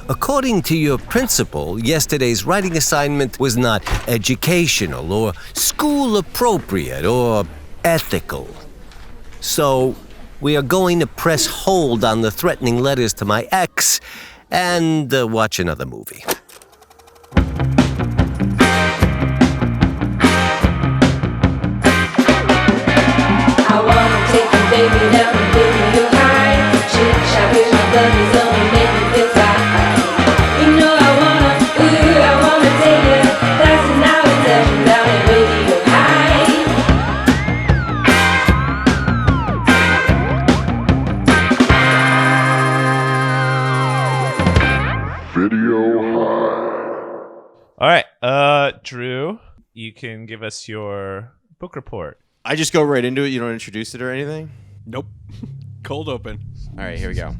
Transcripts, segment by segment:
According to your principal, yesterday's writing assignment was not educational or school appropriate or ethical. So, we are going to press hold on the threatening letters to my ex and watch another movie. I wanna take you, baby, down and baby, you're high. Shit, shot with my buddies, only make me feel right. You know I wanna take you. That's an hour, down and baby, you're high. Video high. All right, Drew, you can give us your book report. I just go right into it. You don't introduce it or anything? Nope. Cold open. All right, here we go.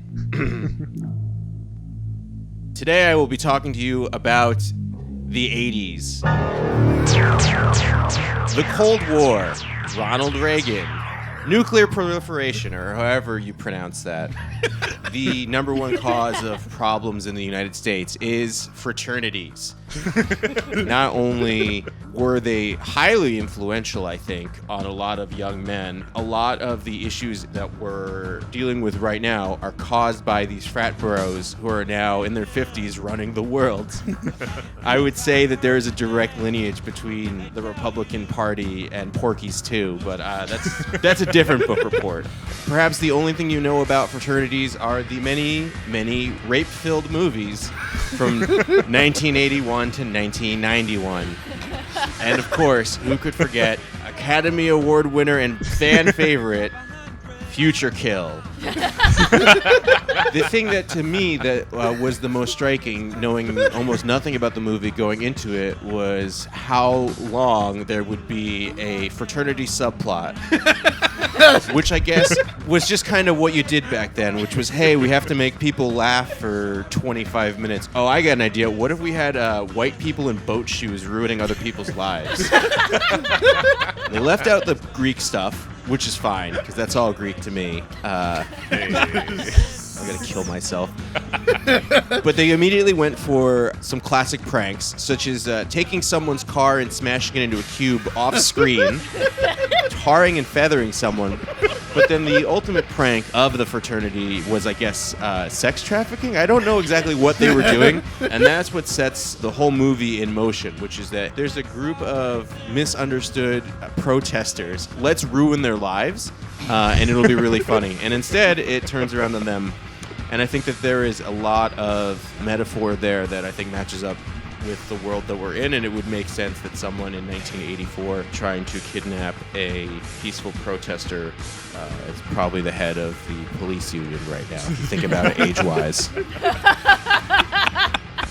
Today I will be talking to you about the 80s. The Cold War, Ronald Reagan, nuclear proliferation, or however you pronounce that. The number one cause of problems in the United States is fraternities. Not only were they highly influential, I think, on a lot of young men, a lot of the issues that we're dealing with right now are caused by these frat bros who are now in their 50s running the world. I would say that there is a direct lineage between the Republican Party and Porky's too, but that's a different book report. Perhaps the only thing you know about fraternities are the many, many rape-filled movies from 1981 to 1991. And of course, who could forget Academy Award winner and fan favorite, Future Kill. The thing that to me that was the most striking, knowing almost nothing about the movie going into it, was how long there would be a fraternity subplot. Which I guess was just kind of what you did back then, which was, hey, we have to make people laugh for 25 minutes. Oh, I got an idea. What if we had white people in boat shoes ruining other people's lives? They left out the Greek stuff, which is fine, because that's all Greek to me. I'm going to kill myself. But they immediately went for some classic pranks, such as taking someone's car and smashing it into a cube off screen, tarring and feathering someone. But then the ultimate prank of the fraternity was, I guess, sex trafficking? I don't know exactly what they were doing. And that's what sets the whole movie in motion, which is that there's a group of misunderstood protesters. Let's ruin their lives, and it'll be really funny. And instead, it turns around on them. And I think that there is a lot of metaphor there that I think matches up with the world that we're in, and it would make sense that someone in 1984 trying to kidnap a peaceful protester is probably the head of the police union right now, if you think about it age-wise.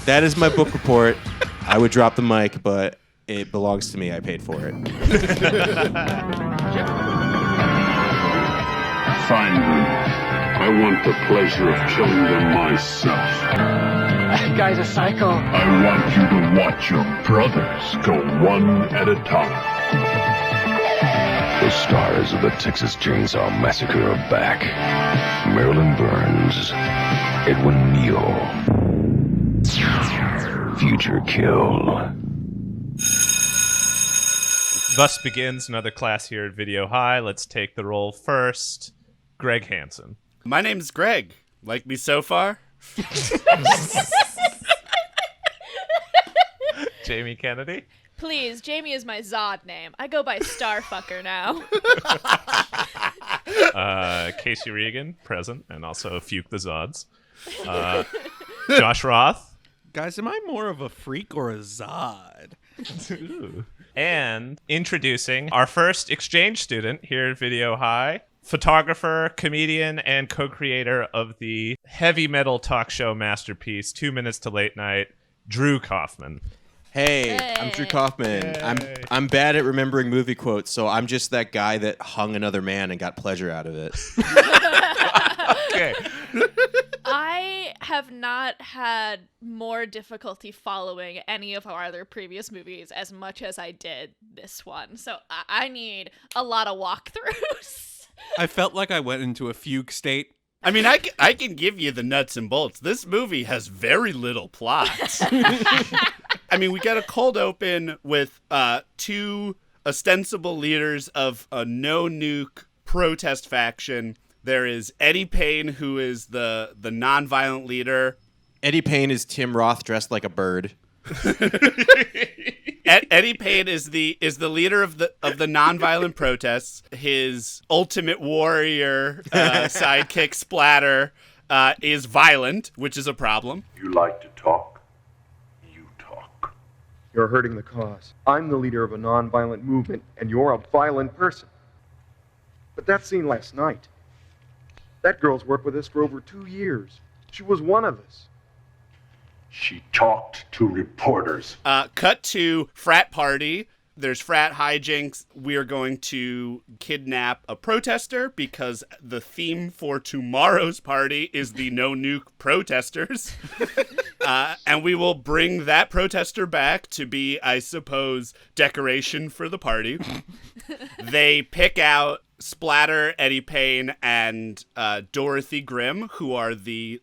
That is my book report. I would drop the mic, but it belongs to me. I paid for it. Finally, I want the pleasure of killing them myself. That guy's a psycho. I want you to watch your brothers go one at a time. The stars of the Texas Chainsaw Massacre are back. Marilyn Burns, Edwin Neal, Future Kill. Thus begins another class here at Video High. Let's take the roll first. Greg Hansen. My name's Greg. Like me so far? Jamie Kennedy. Please, Jamie is my Zod name. I go by Starfucker now. Casey Regan, present, and also Fuke the Zods. Josh Roth. Guys, am I more of a freak or a Zod? And introducing our first exchange student here at Video High, photographer, comedian, and co-creator of the heavy metal talk show masterpiece 2 Minutes to Late Night, Drew Kaufman. Hey, I'm Drew Kaufman. I'm bad at remembering movie quotes, so I'm just that guy that hung another man and got pleasure out of it. Okay. I have not had more difficulty following any of our other previous movies as much as I did this one, so I need a lot of walkthroughs. I felt like I went into a fugue state I mean, I can give you the nuts and bolts. This movie has very little plot. I mean, we get a cold open with two ostensible leaders of a no-nuke protest faction. There is Eddie Payne, who is the non-violent leader. Eddie Payne is Tim Roth dressed like a bird. Eddie Payne is the leader of the nonviolent protests. His ultimate warrior sidekick Splatter is violent, which is a problem. You like to talk? You talk. You're hurting the cause. I'm the leader of a nonviolent movement, and you're a violent person. But that scene last night. That girl's worked with us for over 2 years. She was one of us. She talked to reporters. Cut to frat party. There's frat hijinks. We are going to kidnap a protester because the theme for tomorrow's party is the no nuke protesters. And we will bring that protester back to be, I suppose, decoration for the party. They pick out Splatter, Eddie Payne, and Dorothy Grimm, who are the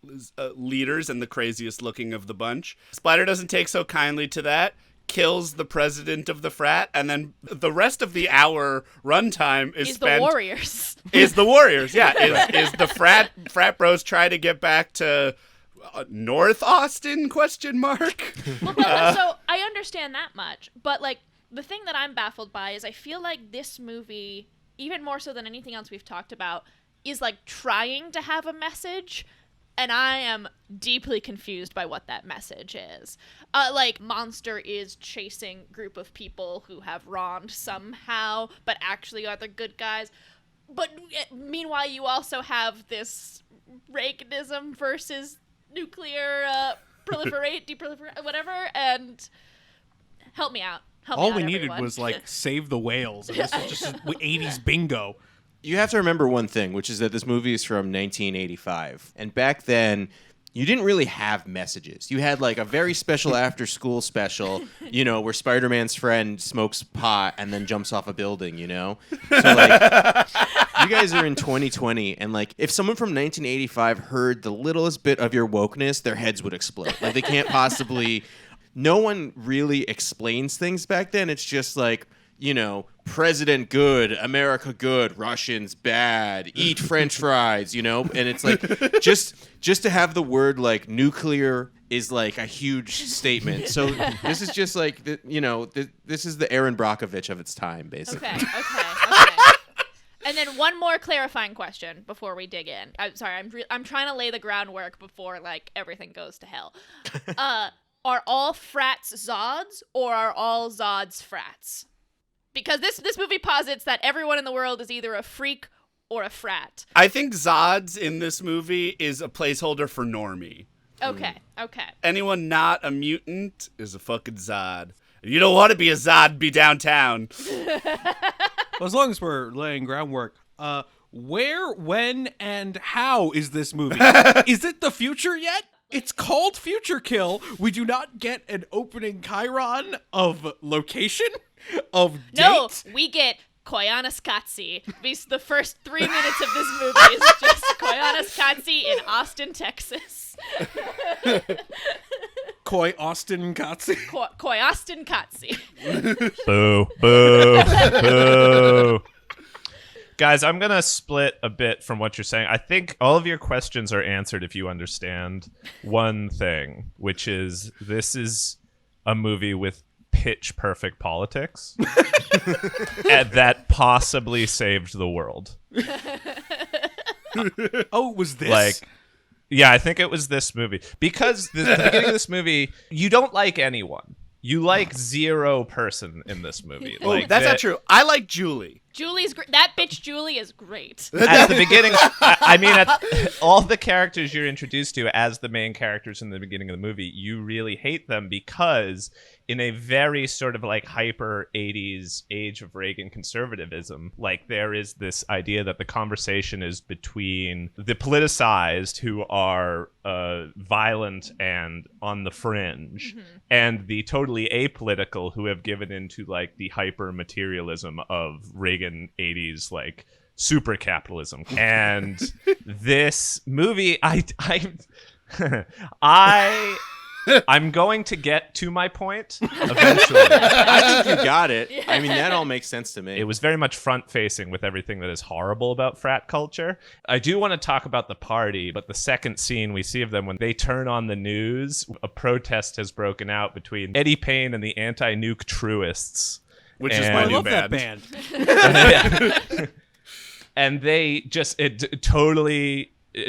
leaders and the craziest looking of the bunch. Splatter doesn't take so kindly to that, kills the president of the frat, and then the rest of the hour runtime is spent... the Warriors. Is the Warriors, yeah. Is the frat bros try to get back to... North Austin, question mark? Well, but, so I understand that much, but like the thing that I'm baffled by is I feel like this movie, even more so than anything else we've talked about, is like trying to have a message, and I am deeply confused by what that message is. Like, Monster is chasing group of people who have wronged somehow, but actually are the good guys. But meanwhile, you also have this Reaganism versus nuclear proliferate, deproliferate, whatever, and help me out. All we needed was, like, save the whales. And this was just 80s bingo. You have to remember one thing, which is that this movie is from 1985. And back then, you didn't really have messages. You had, like, a very special after-school special, you know, where Spider-Man's friend smokes pot and then jumps off a building, you know? So, like, you guys are in 2020, and, like, if someone from 1985 heard the littlest bit of your wokeness, their heads would explode. Like, they can't possibly... No one really explains things back then. It's just like, you know, President good, America good, Russians bad, eat French fries, you know? And it's like, just to have the word, like, nuclear is, like, a huge statement. So this is just, like, you know, this is the Aaron Brockovich of its time, basically. Okay. And then one more clarifying question before we dig in. I'm sorry, I'm trying to lay the groundwork before, like, everything goes to hell. Are all frats Zods, or are all Zods frats? Because this movie posits that everyone in the world is either a freak or a frat. I think Zods in this movie is a placeholder for normie. Okay. Anyone not a mutant is a fucking Zod. If you don't want to be a Zod, be downtown. Well, as long as we're laying groundwork, where, when, and how is this movie? Is it the future yet? It's called Future Kill. We do not get an opening chyron of location, of date. No, we get Koyaanisqatsi. The first 3 minutes of this movie is just Koyaanisqatsi in Austin, Texas. Koyaanisqatsi. Koyaanisqatsi. Boo. Boo. Guys, I'm going to split a bit from what you're saying. I think all of your questions are answered if you understand one thing, which is this is a movie with pitch perfect politics and that possibly saved the world. Oh, it was this? Like, yeah, I think it was this movie. Because the beginning of this movie, you don't like anyone. You like zero person in this movie. Oh, like, that's not true. I like Julie. Julie's that bitch Julie is great. At the beginning, I mean, all the characters you're introduced to as the main characters in the beginning of the movie, you really hate them because in a very sort of like hyper 80s age of Reagan conservatism, like there is this idea that the conversation is between the politicized who are violent and on the fringe and the totally apolitical who have given into like the hyper materialism of Reagan 80s like super capitalism. And this movie, I'm going to get to my point eventually. I think you got it. I mean, that all makes sense to me. It was very much front-facing with everything that is horrible about frat culture. I do want to talk about the party, but the second scene we see of them when they turn on the news, a protest has broken out between Eddie Payne and the anti-nuke truists. Which is my I new love that band. band. And they just, it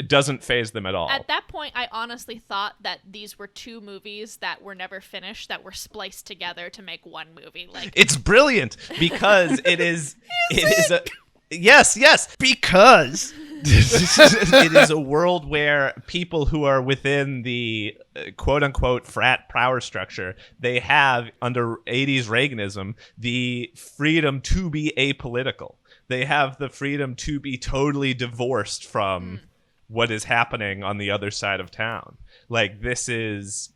doesn't faze them at all. At that point, I honestly thought that these were two movies that were never finished that were spliced together to make one movie. Like, it's brilliant because it is a yes, because it is a world where people who are within the quote unquote frat power structure, they have under 80s Reaganism the freedom to be apolitical. They have the freedom to be totally divorced from what is happening on the other side of town. Like, this is,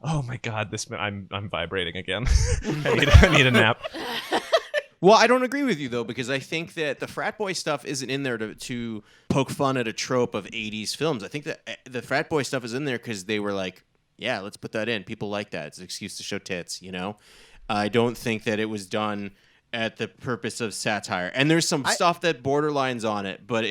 oh my God, I'm vibrating again. I need a nap. Well, I don't agree with you, though, because I think that the frat boy stuff isn't in there to poke fun at a trope of 80s films. I think that the frat boy stuff is in there because they were like, yeah, let's put that in. People like that. It's an excuse to show tits, you know? I don't think that it was done at the purpose of satire. And there's some stuff that borderlines on it, but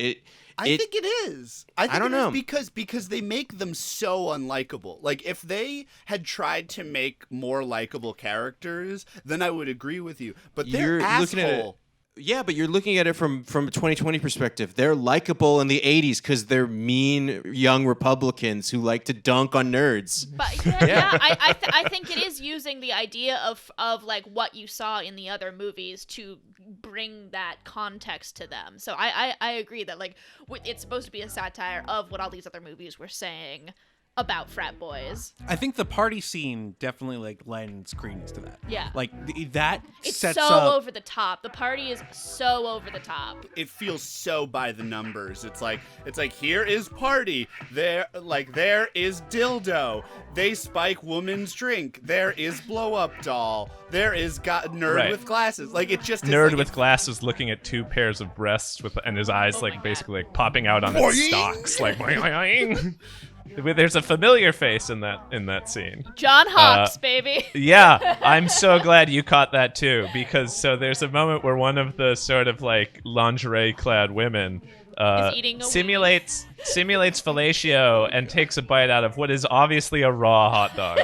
I think it is. I don't know. Because they make them so unlikable. Like, if they had tried to make more likable characters, then I would agree with you. But they're asshole. Yeah, but you're looking at it from a 2020 perspective. They're likable in the 80s because they're mean young Republicans who like to dunk on nerds. But I think it is using the idea of like what you saw in the other movies to bring that context to them. So I agree that like it's supposed to be a satire of what all these other movies were saying about frat boys. I think the party scene definitely like lends credence to that. Yeah. Like that It's sets so up over the top. The party is so over the top. It feels so by the numbers. It's like here is party. There is dildo. They spike woman's drink. There is blow up doll. There is nerd with glasses. Like it just nerd is like, with glasses looking at two pairs of breasts and his eyes like basically like popping out on its stalks like boing. There's a familiar face in that scene. John Hawkes, baby. Yeah, I'm so glad you caught that too, because so there's a moment where one of the sort of like lingerie-clad women simulates fellatio and takes a bite out of what is obviously a raw hot dog.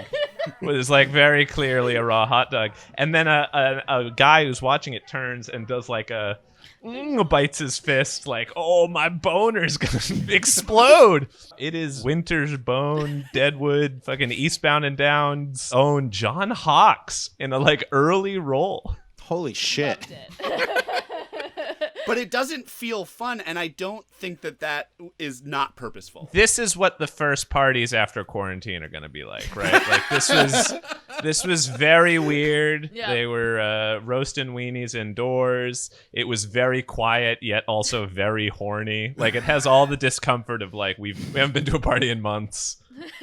What is like very clearly a raw hot dog, and then a guy who's watching it turns and does like bites his fist like, oh, my boner's gonna explode. It is Winter's Bone, Deadwood, fucking Eastbound and Down's own John Hawkes in a like early role. Holy shit. But it doesn't feel fun, and I don't think that is not purposeful. This is what the first parties after quarantine are going to be like, right? Like this was very weird. Yeah. They were roasting weenies indoors. It was very quiet, yet also very horny. Like it has all the discomfort of like we haven't been to a party in months.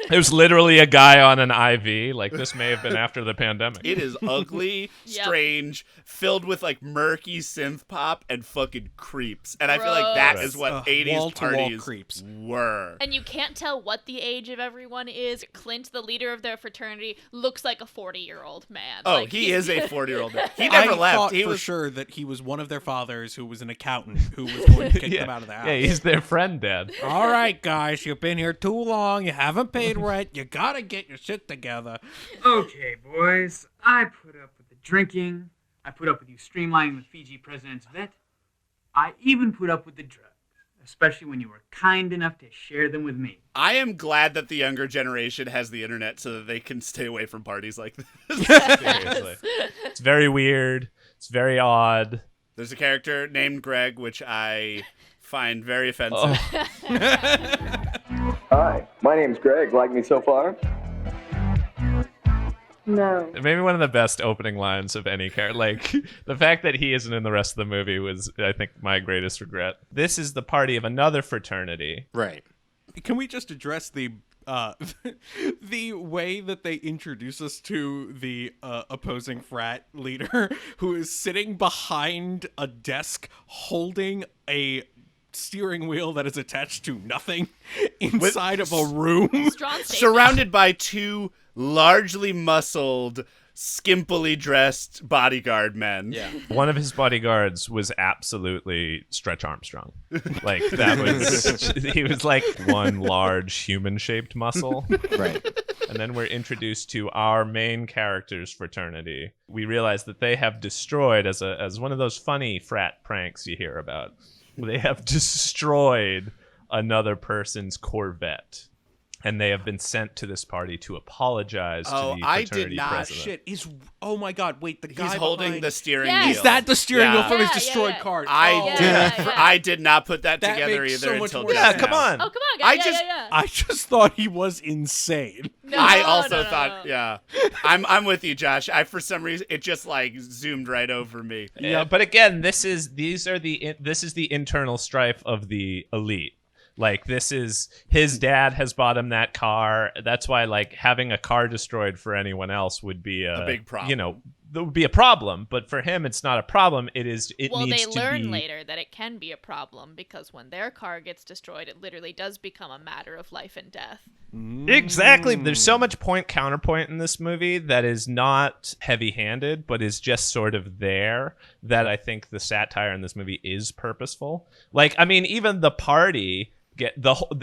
There's literally a guy on an IV. Like this may have been after the pandemic. It is ugly, strange, filled with like murky synth pop and fucking creeps. And I feel like that is what 80s wall-to-wall parties creeps were. And you can't tell what the age of everyone is. Clint, the leader of their fraternity, looks like a 40-year-old man. Oh, like, he is a 40-year-old man. He never I left. thought He for was sure that he was one of their fathers who was an accountant who was going to kick them out of the house. Yeah, he's their friend, Dad. All right, guys, you've been here too long. You haven't paid rent. You gotta get your shit together. Okay, boys. I put up with the drinking. I put up with you streamlining the Fiji president's vet. I even put up with the drugs, especially when you were kind enough to share them with me. I am glad that the younger generation has the internet so that they can stay away from parties like this. Seriously. It's very weird. It's very odd. There's a character named Greg, which I find very offensive. Hi, my name's Greg. Like me so far? No. Maybe one of the best opening lines of any character. Like, the fact that he isn't in the rest of the movie was, I think, my greatest regret. This is the party of another fraternity. Right. Can we just address the The way that they introduce us to the opposing frat leader who is sitting behind a desk holding a steering wheel that is attached to nothing inside of a room. Strong statement. Surrounded by two largely muscled, skimpily dressed bodyguard men. Yeah. One of his bodyguards was absolutely Stretch Armstrong. Like that was he was like one large human-shaped muscle. Right. And then we're introduced to our main character's fraternity. We realize that they have destroyed, as one of those funny frat pranks you hear about, they have destroyed another person's Corvette. And they have been sent to this party to apologize to the I did fraternity not. president. Oh my God! Wait, the guy He's holding behind- the steering Yes. wheel. Is that the steering wheel from his Yeah, destroyed yeah. car? I did not put that That together makes either so much until more just sense. Yeah, come now. on. Oh, come on, guys. I just- I just thought he was insane. No, I also no, thought, no. yeah. I'm with you, Josh. For some reason, it just like zoomed right over me. Yeah, but again, this is the internal strife of the elite. Like this is his dad has bought him that car. That's why like having a car destroyed for anyone else would be a big problem. You know, there would be a problem, but for him it's not a problem. It is. It Well, needs they to learn be later that it can be a problem because when their car gets destroyed, it literally does become a matter of life and death. Exactly. There's so much point counterpoint in this movie that is not heavy-handed, but is just sort of there. That I think the satire in this movie is purposeful. Like, I mean, even the party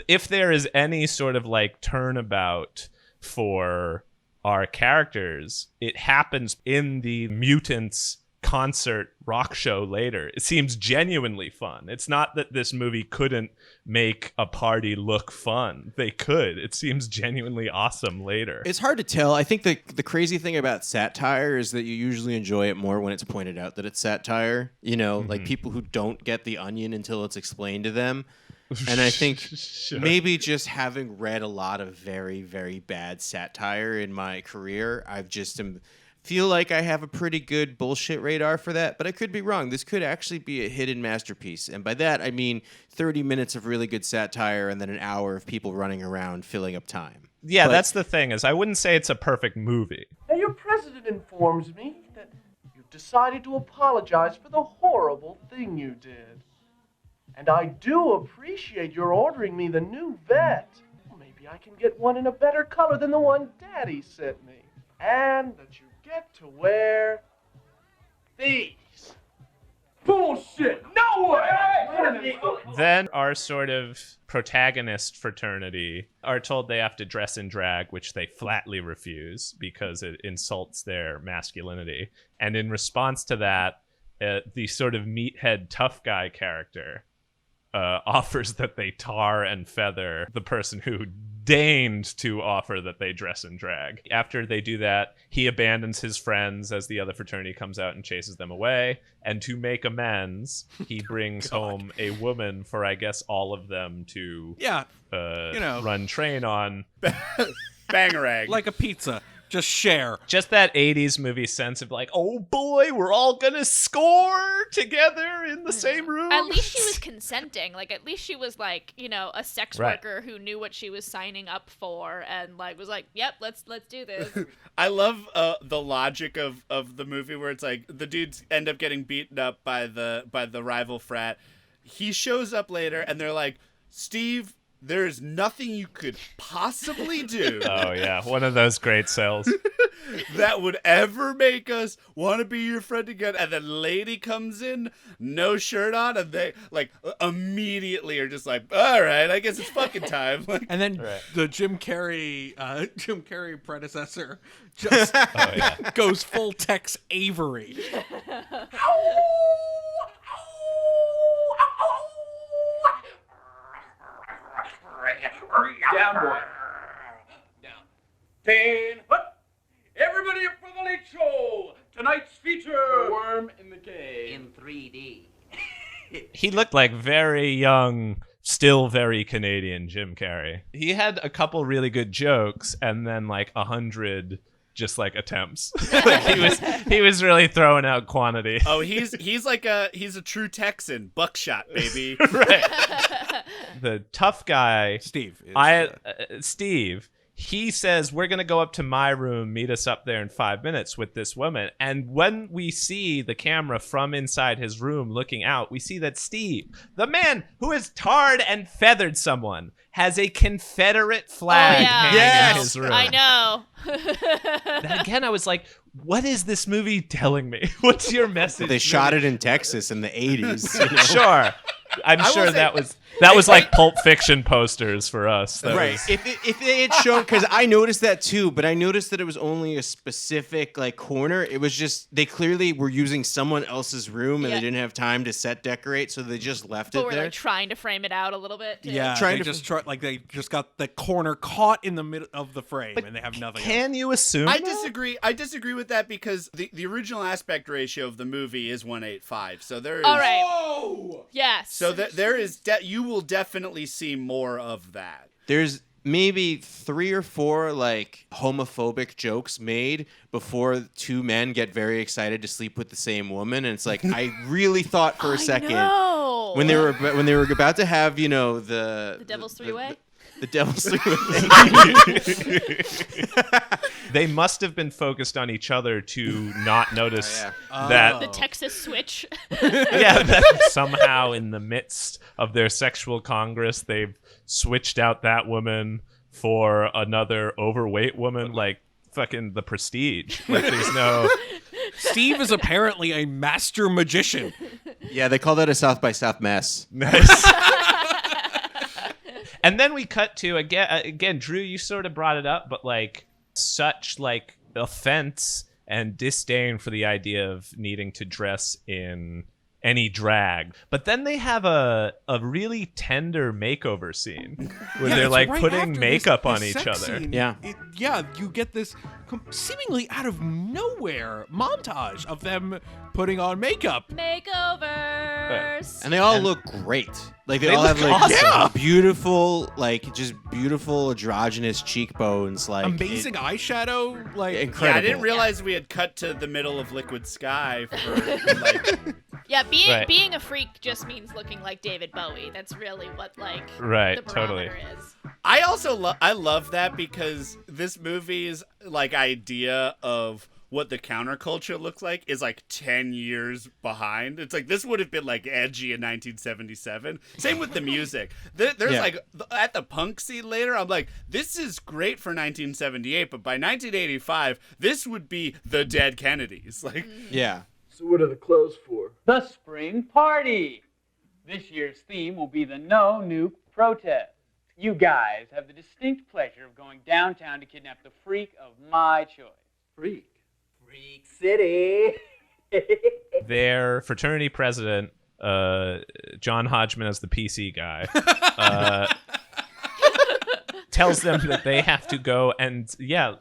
if there is any sort of like turnabout for our characters, it happens in the mutants concert rock show later. It seems genuinely fun. It's not that this movie couldn't make a party look fun. They could. It seems genuinely awesome later. It's hard to tell. I think the crazy thing about satire is that you usually enjoy it more when it's pointed out that it's satire. You know, like people who don't get the onion until it's explained to them. And I think Sure. maybe just having read a lot of very, very bad satire in my career, I've just feel like I have a pretty good bullshit radar for that, but I could be wrong. This could actually be a hidden masterpiece. And by that, I mean 30 minutes of really good satire and then an hour of people running around filling up time. Yeah, But- that's the thing, is I wouldn't say it's a perfect movie. Now, your president informs me that you've decided to apologize for the horrible thing you did. And I do appreciate your ordering me the new vet. Maybe I can get one in a better color than the one Daddy sent me. And that you get to wear these. Bullshit! No way! Then our sort of protagonist fraternity are told they have to dress in drag, which they flatly refuse because it insults their masculinity. And in response to that, the sort of meathead tough guy character offers that they tar and feather the person who deigned to offer that they dress in drag. After they do that, he abandons his friends as the other fraternity comes out and chases them away. And to make amends, he brings home a woman for, I guess, all of them to run train on. Bangarang. Like a pizza. Just share. Just that 80s movie sense of like, oh boy, we're all gonna score together in the same room. At least she was consenting. Like, at least she was like, you know, a sex Right. worker who knew what she was signing up for and like was like, yep, let's do this. I love the logic of the movie where it's like the dudes end up getting beaten up by the rival frat. He shows up later and they're like, Steve, there is nothing you could possibly do Oh yeah, one of those great sales. that would ever make us want to be your friend again. And then lady comes in, no shirt on, and they like immediately are just like, all right, I guess it's fucking time. Like, And then the Jim Carrey predecessor just goes full Tex Avery. Down, boy. Down. 10. What? Everybody for the late show. Tonight's feature. The Worm in the Cave. In 3D. He looked like very young, still very Canadian Jim Carrey. He had a couple really good jokes and then like 100 just like attempts. Like he was really throwing out quantity. oh, he's a true Texan, buckshot, baby. Right. the tough guy, Steve. Steve. He says, we're going to go up to my room, meet us up there in 5 minutes with this woman. And when we see the camera from inside his room looking out, we see that Steve, the man who has tarred and feathered someone, has a Confederate flag hanging in his room. I know. Then again, I was like, what is this movie telling me? What's your message? They shot it in Texas in the 80s. You know? Sure. I'm sure that was like Pulp Fiction posters for us. Right. If they had shown, because I noticed that too, but I noticed that it was only a specific like corner. It was just they clearly were using someone else's room and they didn't have time to set decorate, so they just left it We're there. like trying to frame it out a little bit. Too. Yeah, they just got the corner caught in the middle of the frame, and they have nothing. Can you assume? I disagree with that because the original aspect ratio of the movie is 1:8:5. So there is. All right. Whoa! Yes. So there is. You will definitely see more of that. There's maybe 3 or 4 like homophobic jokes made before two men get very excited to sleep with the same woman, and it's like I really thought for a second when they were about to have the devil's three-way. The devil's three-way. They must have been focused on each other to not notice that the Texas switch. That somehow in the midst of their sexual congress, they've switched out that woman for another overweight woman, like fucking The Prestige. Like there's no. Steve is apparently a master magician. Yeah, they call that a South by South mess. Nice. And then we cut to again, Drew, you sort of brought it up, but like such like offense and disdain for the idea of needing to dress in any drag. But then they have a really tender makeover scene where they're like putting makeup on each other. Scene, you get this seemingly out of nowhere montage of them putting on makeup. Makeovers. And they all look great. Like they all look have like awesome. beautiful androgynous cheekbones, like amazing eyeshadow, like incredible. Yeah, I didn't realize we had cut to the middle of Liquid Sky for like. Yeah, being a freak just means looking like David Bowie. That's really what the barometer is. I also I love that because this movie's like idea of what the counterculture looks like is like 10 years behind. It's like this would have been like edgy in 1977. Same with the music. There's like at the punk scene later, I'm like, this is great for 1978, but by 1985, this would be the Dead Kennedys. Like, yeah. So what are the clothes for? The spring party. This year's theme will be the No Nuke Protest. You guys have the distinct pleasure of going downtown to kidnap the freak of my choice. Freak City. Their fraternity president, John Hodgman as the PC guy, tells them that they have to go and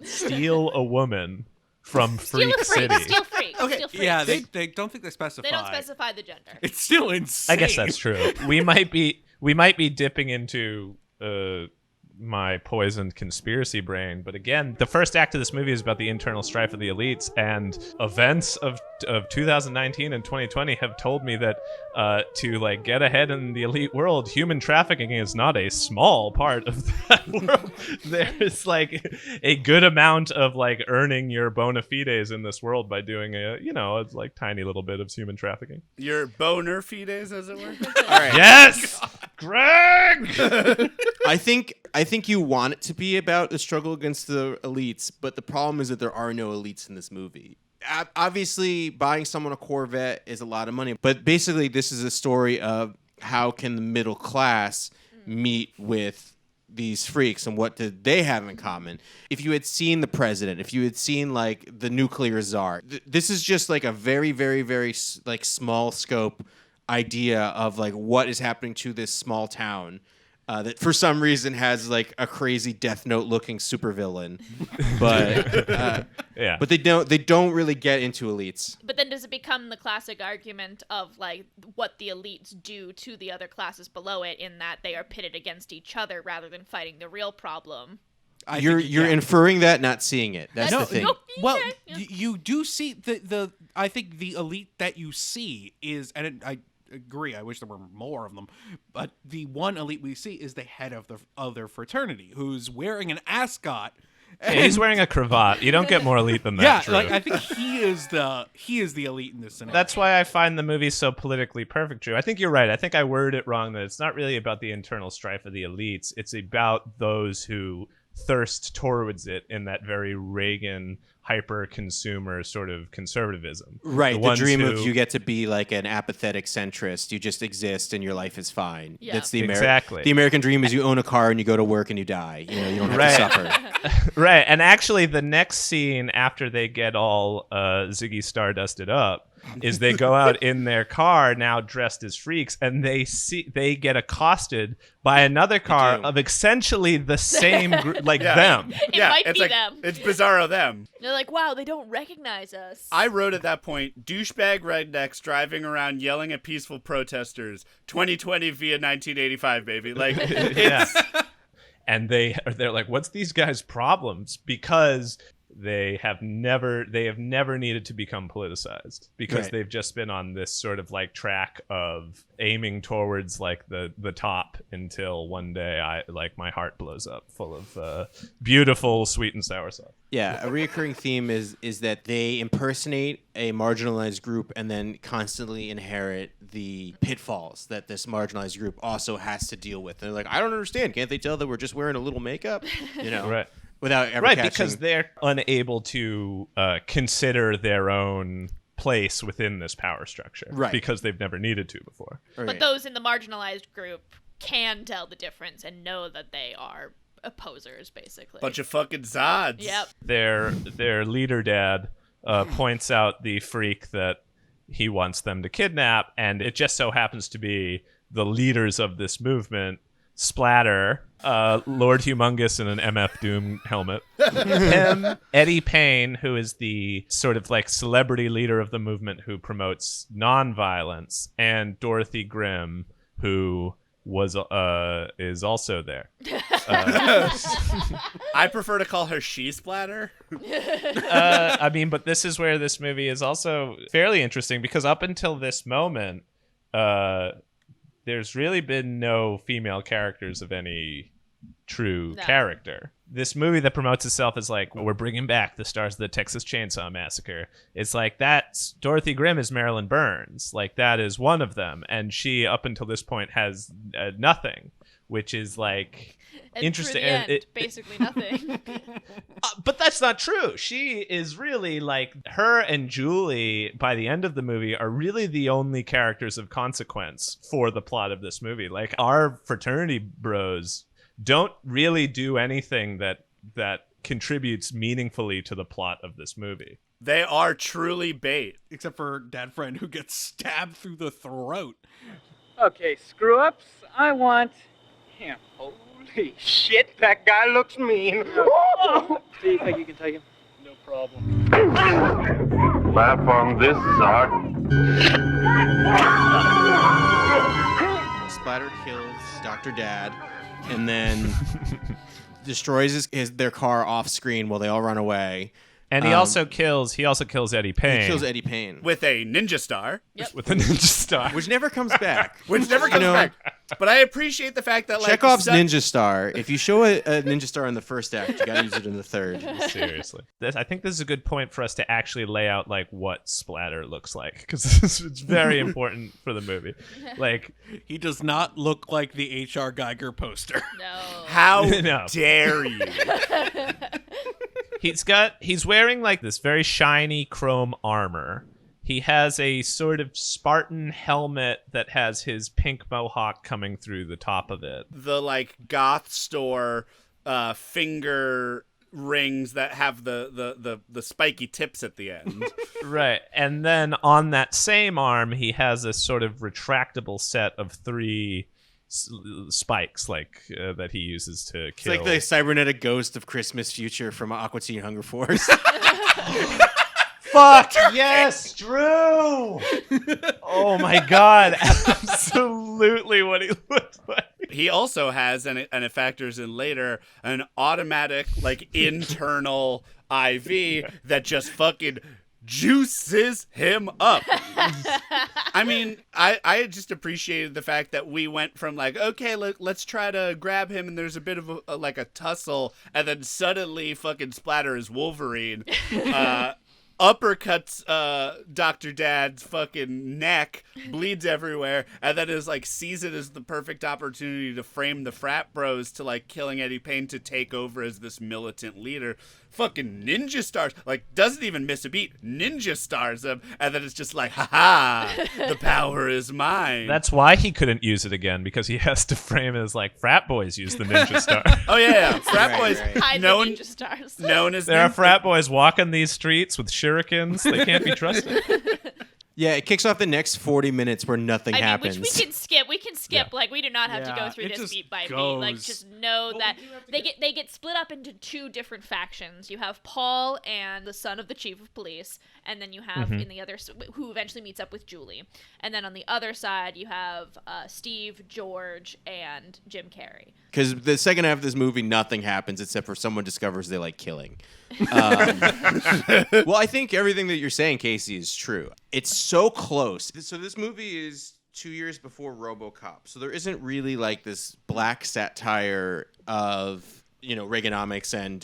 steal a woman from Freak City. Steal freak. Okay. Steal freak. Yeah, they don't think they specify. They don't specify the gender. It's still insane. I guess that's true. We might be dipping into my poisoned conspiracy brain, but again, the first act of this movie is about the internal strife of the elites, and events of 2019 and 2020 have told me that to like get ahead in the elite world, human trafficking is not a small part of that world. There's like a good amount of like earning your bona fides in this world by doing it's like tiny little bit of human trafficking. your boner fides, as it were. All right. Yes, Greg. I think you want it to be about the struggle against the elites, but the problem is that there are no elites in this movie. Obviously, buying someone a Corvette is a lot of money, but basically this is a story of how can the middle class meet with these freaks and what did they have in common. If you had seen the president, if you had seen like the nuclear czar, this is just like a very, very, very like small scope idea of like what is happening to this small town. That for some reason has like a crazy Death Note looking supervillain, but they don't really get into elites. But then does it become the classic argument of like what the elites do to the other classes below it, in that they are pitted against each other rather than fighting the real problem? You're inferring that, not seeing it. That's the thing. Well, you do see the I think the elite that you see is, and agree. I wish there were more of them. But the one elite we see is the head of the other fraternity, who's wearing an ascot. Yeah, he's wearing a cravat. You don't get more elite than that. Yeah, Drew. like I think he is the elite in this scenario. That's why I find the movie so politically perfect, Drew. I think you're right. I think I worded it wrong, that it's not really about the internal strife of the elites. It's about those who thirst towards it in that very Reagan hyper-consumer sort of conservatism. Right, the ones dream who- of you get to be like an apathetic centrist. You just exist and your life is fine. Yeah. That's the Exactly. The American dream is you own a car and you go to work and you die. You know, you don't have Right. to suffer. Right, and actually the next scene after they get all Ziggy Stardusted up is they go out in their car now dressed as freaks, and they get accosted by another car of essentially the same group, like them. It might it's be like, them. It's Bizarro them. They're like, wow, they don't recognize us. I wrote at that point, douchebag rednecks driving around yelling at peaceful protesters. 2020 via 1985, baby. Like, it's... And they're like, what's these guys' problems? Because they have never needed to become politicized, because Right. they've just been on this sort of like track of aiming towards like the top until one day my heart blows up full of beautiful sweet and sour sauce. Yeah, a recurring theme is that they impersonate a marginalized group and then constantly inherit the pitfalls that this marginalized group also has to deal with. They're like, I don't understand. Can't they tell that we're just wearing a little makeup? You know, Right. Without ever Right, catching. because they're unable to consider their own place within this power structure. Right. Because they've never needed to before. But those in the marginalized group can tell the difference and know that they are opposers, basically. Bunch of fucking Zods. Yep. Their leader dad points out the freak that he wants them to kidnap, and it just so happens to be the leaders of this movement, Splatter, Lord Humongous in an MF Doom helmet, him, Eddie Payne, who is the sort of like celebrity leader of the movement who promotes nonviolence, and Dorothy Grimm, who is also there. I prefer to call her She Splatter. I mean, but this is where this movie is also fairly interesting, because up until this moment, there's really been no female characters of any true character. This movie that promotes itself as like, we're bringing back the stars of the Texas Chainsaw Massacre. It's like, that's Dorothy Grimm is Marilyn Burns. Like, that is one of them. And she, up until this point, has nothing, which is like and interesting. Through the end, basically nothing. But that's not true. She is really like, her and Julie by the end of the movie are really the only characters of consequence for the plot of this movie. Like, our fraternity bros don't really do anything that contributes meaningfully to the plot of this movie. They are truly bait. Except for Dad Friend, who gets stabbed through the throat. Okay, screw ups. I want him. Holy shit, that guy looks mean. Do you think you can take him? No problem. Laugh on this, Zod. Splatter kills Dr. Dad and then destroys their car off screen while they all run away. And he also kills Eddie Payne. He kills Eddie Payne with a ninja star. Yep. With a ninja star, which never comes back. Back. But I appreciate the fact that like Chekhov's ninja star. If you show a ninja star in the first act, you gotta use it in the third. Seriously, I think this is a good point for us to actually lay out like what Splatter looks like, because it's very important for the movie. Like, he does not look like the H.R. Geiger poster. No. How No. dare you? He's wearing like this very shiny chrome armor. He has a sort of Spartan helmet that has his pink mohawk coming through the top of it. The like goth store finger rings that have the spiky tips at the end. Right. And then on that same arm, he has a sort of retractable set of 3 spikes like that he uses to kill. It's like the cybernetic ghost of Christmas Future from Aqua Teen Hunger Force. Fuck yes, Drew! Oh my god, absolutely what he looks like. He also has, and it factors in later, an automatic, like, internal IV that just fucking juices him up. I mean, I just appreciated the fact that we went from like, okay, let's try to grab him, and there's a bit of a tussle, and then suddenly fucking Splatter is Wolverine. Uppercuts Dr. Dad's fucking neck, bleeds everywhere, and then is like sees it as the perfect opportunity to frame the frat bros to like killing Eddie Payne to take over as this militant leader. Fucking ninja stars, like doesn't even miss a beat, ninja stars him, and then it's just like, ha, the power is mine. That's why he couldn't use it again, because he has to frame it as like frat boys use the ninja star. Oh yeah. Frat boys Hide the ninja stars. known as There are frat boys walking these streets with shurikens. They can't be trusted. Yeah, it kicks off the next 40 minutes where nothing happens. Which we can skip. Yeah. Like we do not have to go Yeah, through it this just beat by beat. goes. Like just know that they get split up into two different factions. You have Paul and the son of the chief of police, and then you have in the other who eventually meets up with Julie. And then on the other side you have Steve, George, and Jim Carrey. Because the second half of this movie, nothing happens except for someone discovers they like killing. Well, I think everything that you're saying, Casey, is true. It's so close. So this movie is 2 years before RoboCop. So there isn't really like this black satire of, Reaganomics and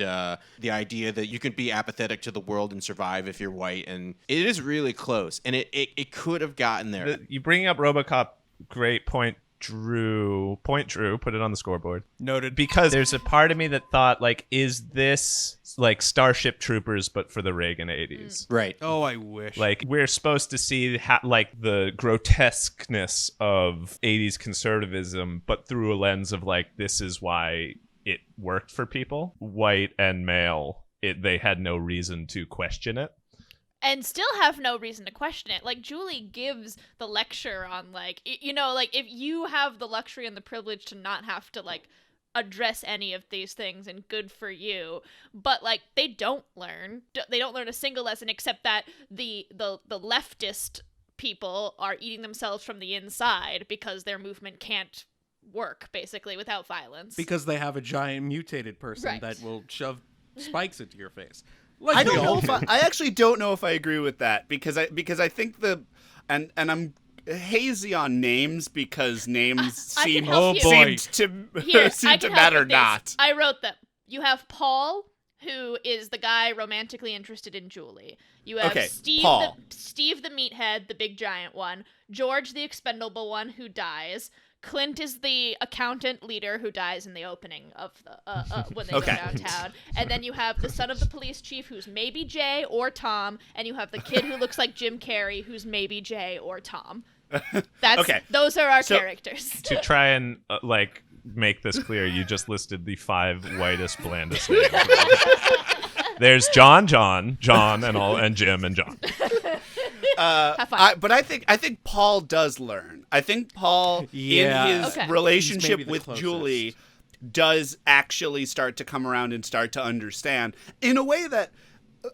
the idea that you can be apathetic to the world and survive if you're white. And it is really close. And it could have gotten there. You bringing up RoboCop, great point. Drew, put it on the scoreboard. Noted. Because there's a part of me that thought, like, is this like Starship Troopers but for the Reagan 80s? Right. Oh, I wish. Like, we're supposed to see like the grotesqueness of 80s conservatism, but through a lens of like, this is why it worked for people, white and male. They had no reason to question it. And still have no reason to question it. Like, Julie gives the lecture on, like, like, if you have the luxury and the privilege to not have to, like, address any of these things, and good for you. But, like, they don't learn. They don't learn a single lesson except that the leftist people are eating themselves from the inside because their movement can't work, basically, without violence. Because they have a giant mutated person Right. that will shove spikes into your face. I don't know if I actually don't know if I agree with that because I think and I'm hazy on names because names seem to matter not. I wrote them. You have Paul, who is the guy romantically interested in Julie. You have Steve the meathead, the big giant one. George the expendable one who dies. Clint is the accountant leader who dies in the opening of the when they go downtown. And then you have the son of the police chief, who's maybe Jay or Tom, and you have the kid who looks like Jim Carrey, who's maybe Jay or Tom. Those are our characters. To try and make this clear, you just listed the 5 whitest, blandest names. There's John, and Jim and John. Have fun. But I think Paul does learn. I think Paul, in his relationship with Julie, does actually start to come around and start to understand in a way that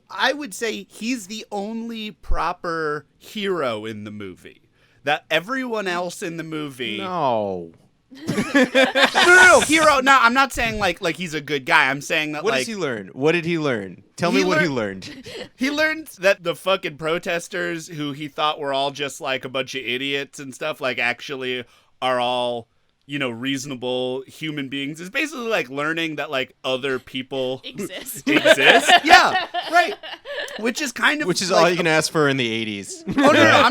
I would say he's the only proper hero in the movie. That everyone else in the movie... No, hero. No, I'm not saying like he's a good guy. I'm saying that What does he learn? What did he learn? Tell me what he learned. He learned that the fucking protesters, who he thought were all just like a bunch of idiots and stuff, like actually are all, reasonable human beings. Is basically like learning that like other people exist. Yeah, right. Which is all you can ask for in the 80s. Oh no,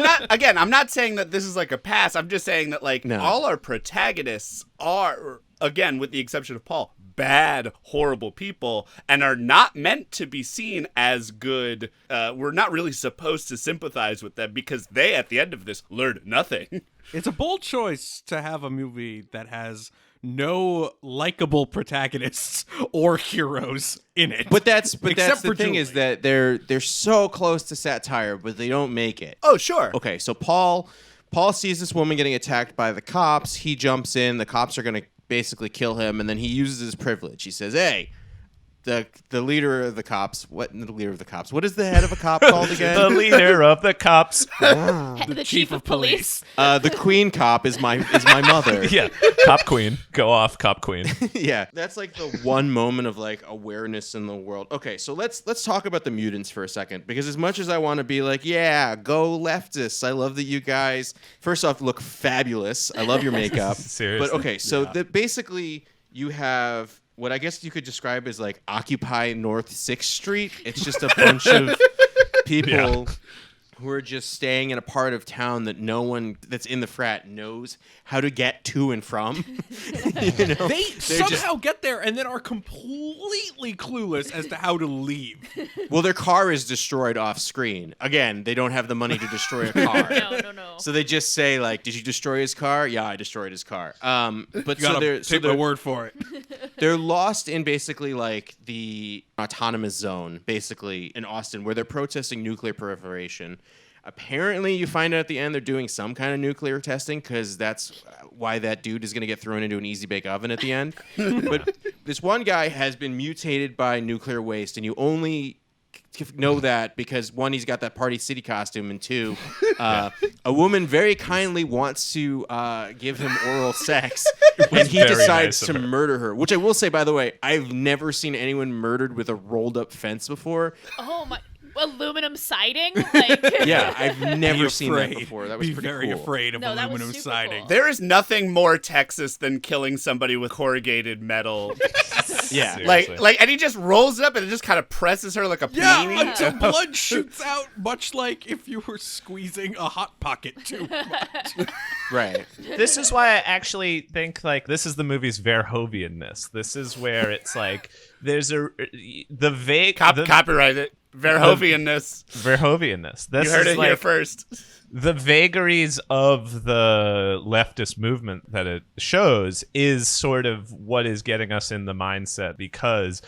I'm not saying that this is like a pass. I'm just saying that all our protagonists are, again, with the exception of Paul, bad, horrible people and are not meant to be seen as good. We're not really supposed to sympathize with them because they, at the end of this, learned nothing. It's a bold choice to have a movie that has no likable protagonists or heroes in it. But that's the thing Julie. is that they're so close to satire, but they don't make it. Oh, sure. Okay, so Paul sees this woman getting attacked by the cops. He jumps in. The cops are going to basically kill him, and then he uses his privilege. He says, "Hey, the leader of the cops. What the leader of the cops? What is the head of a cop called again? The leader of the cops. The chief of police. The queen cop is my mother. Yeah, cop queen. Go off, cop queen. Yeah, that's like the one moment of like awareness in the world. Okay, so let's talk about the mutants for a second, because as much as I want to be like, yeah, go leftists, I love that you guys first off look fabulous. I love your makeup. Seriously. But okay, so basically you have what I guess you could describe as like Occupy North 6th Street. It's just a bunch of people who are just staying in a part of town that no one that's in the frat knows how to get to and from. You know? They somehow get there and then are completely clueless as to how to leave. Well, their car is destroyed off screen. Again, they don't have the money to destroy a car. No. So they just say like, "Did you destroy his car?" "Yeah, I destroyed his car." But Take my word for it. They're lost in basically like the autonomous zone, basically in Austin, where they're protesting nuclear proliferation. Apparently, you find out at the end they're doing some kind of nuclear testing, because that's why that dude is going to get thrown into an easy bake oven at the end. But this one guy has been mutated by nuclear waste, and you only know that because, one, he's got that Party City costume, and two, a woman very kindly wants to give him oral sex, and he decides to murder her. Which I will say, by the way, I've never seen anyone murdered with a rolled up fence before. Oh my. Aluminum siding? Like yeah, I've never seen that before. That was Be pretty very cool. afraid of aluminum siding. Cool. There is nothing more Texas than killing somebody with corrugated metal. Yeah. Like, and he just rolls it up and it just kind of presses her like a panini. Yeah, until blood shoots out, much like if you were squeezing a Hot Pocket too much. Right. This is why I actually think like this is the movie's Verhoevian-ness. This is where it's like there's the vague copyright it. Verhoevian-ness. Verhoevian-ness. This You heard is it like here first. The vagaries of the leftist movement that it shows is sort of what is getting us in the mindset, because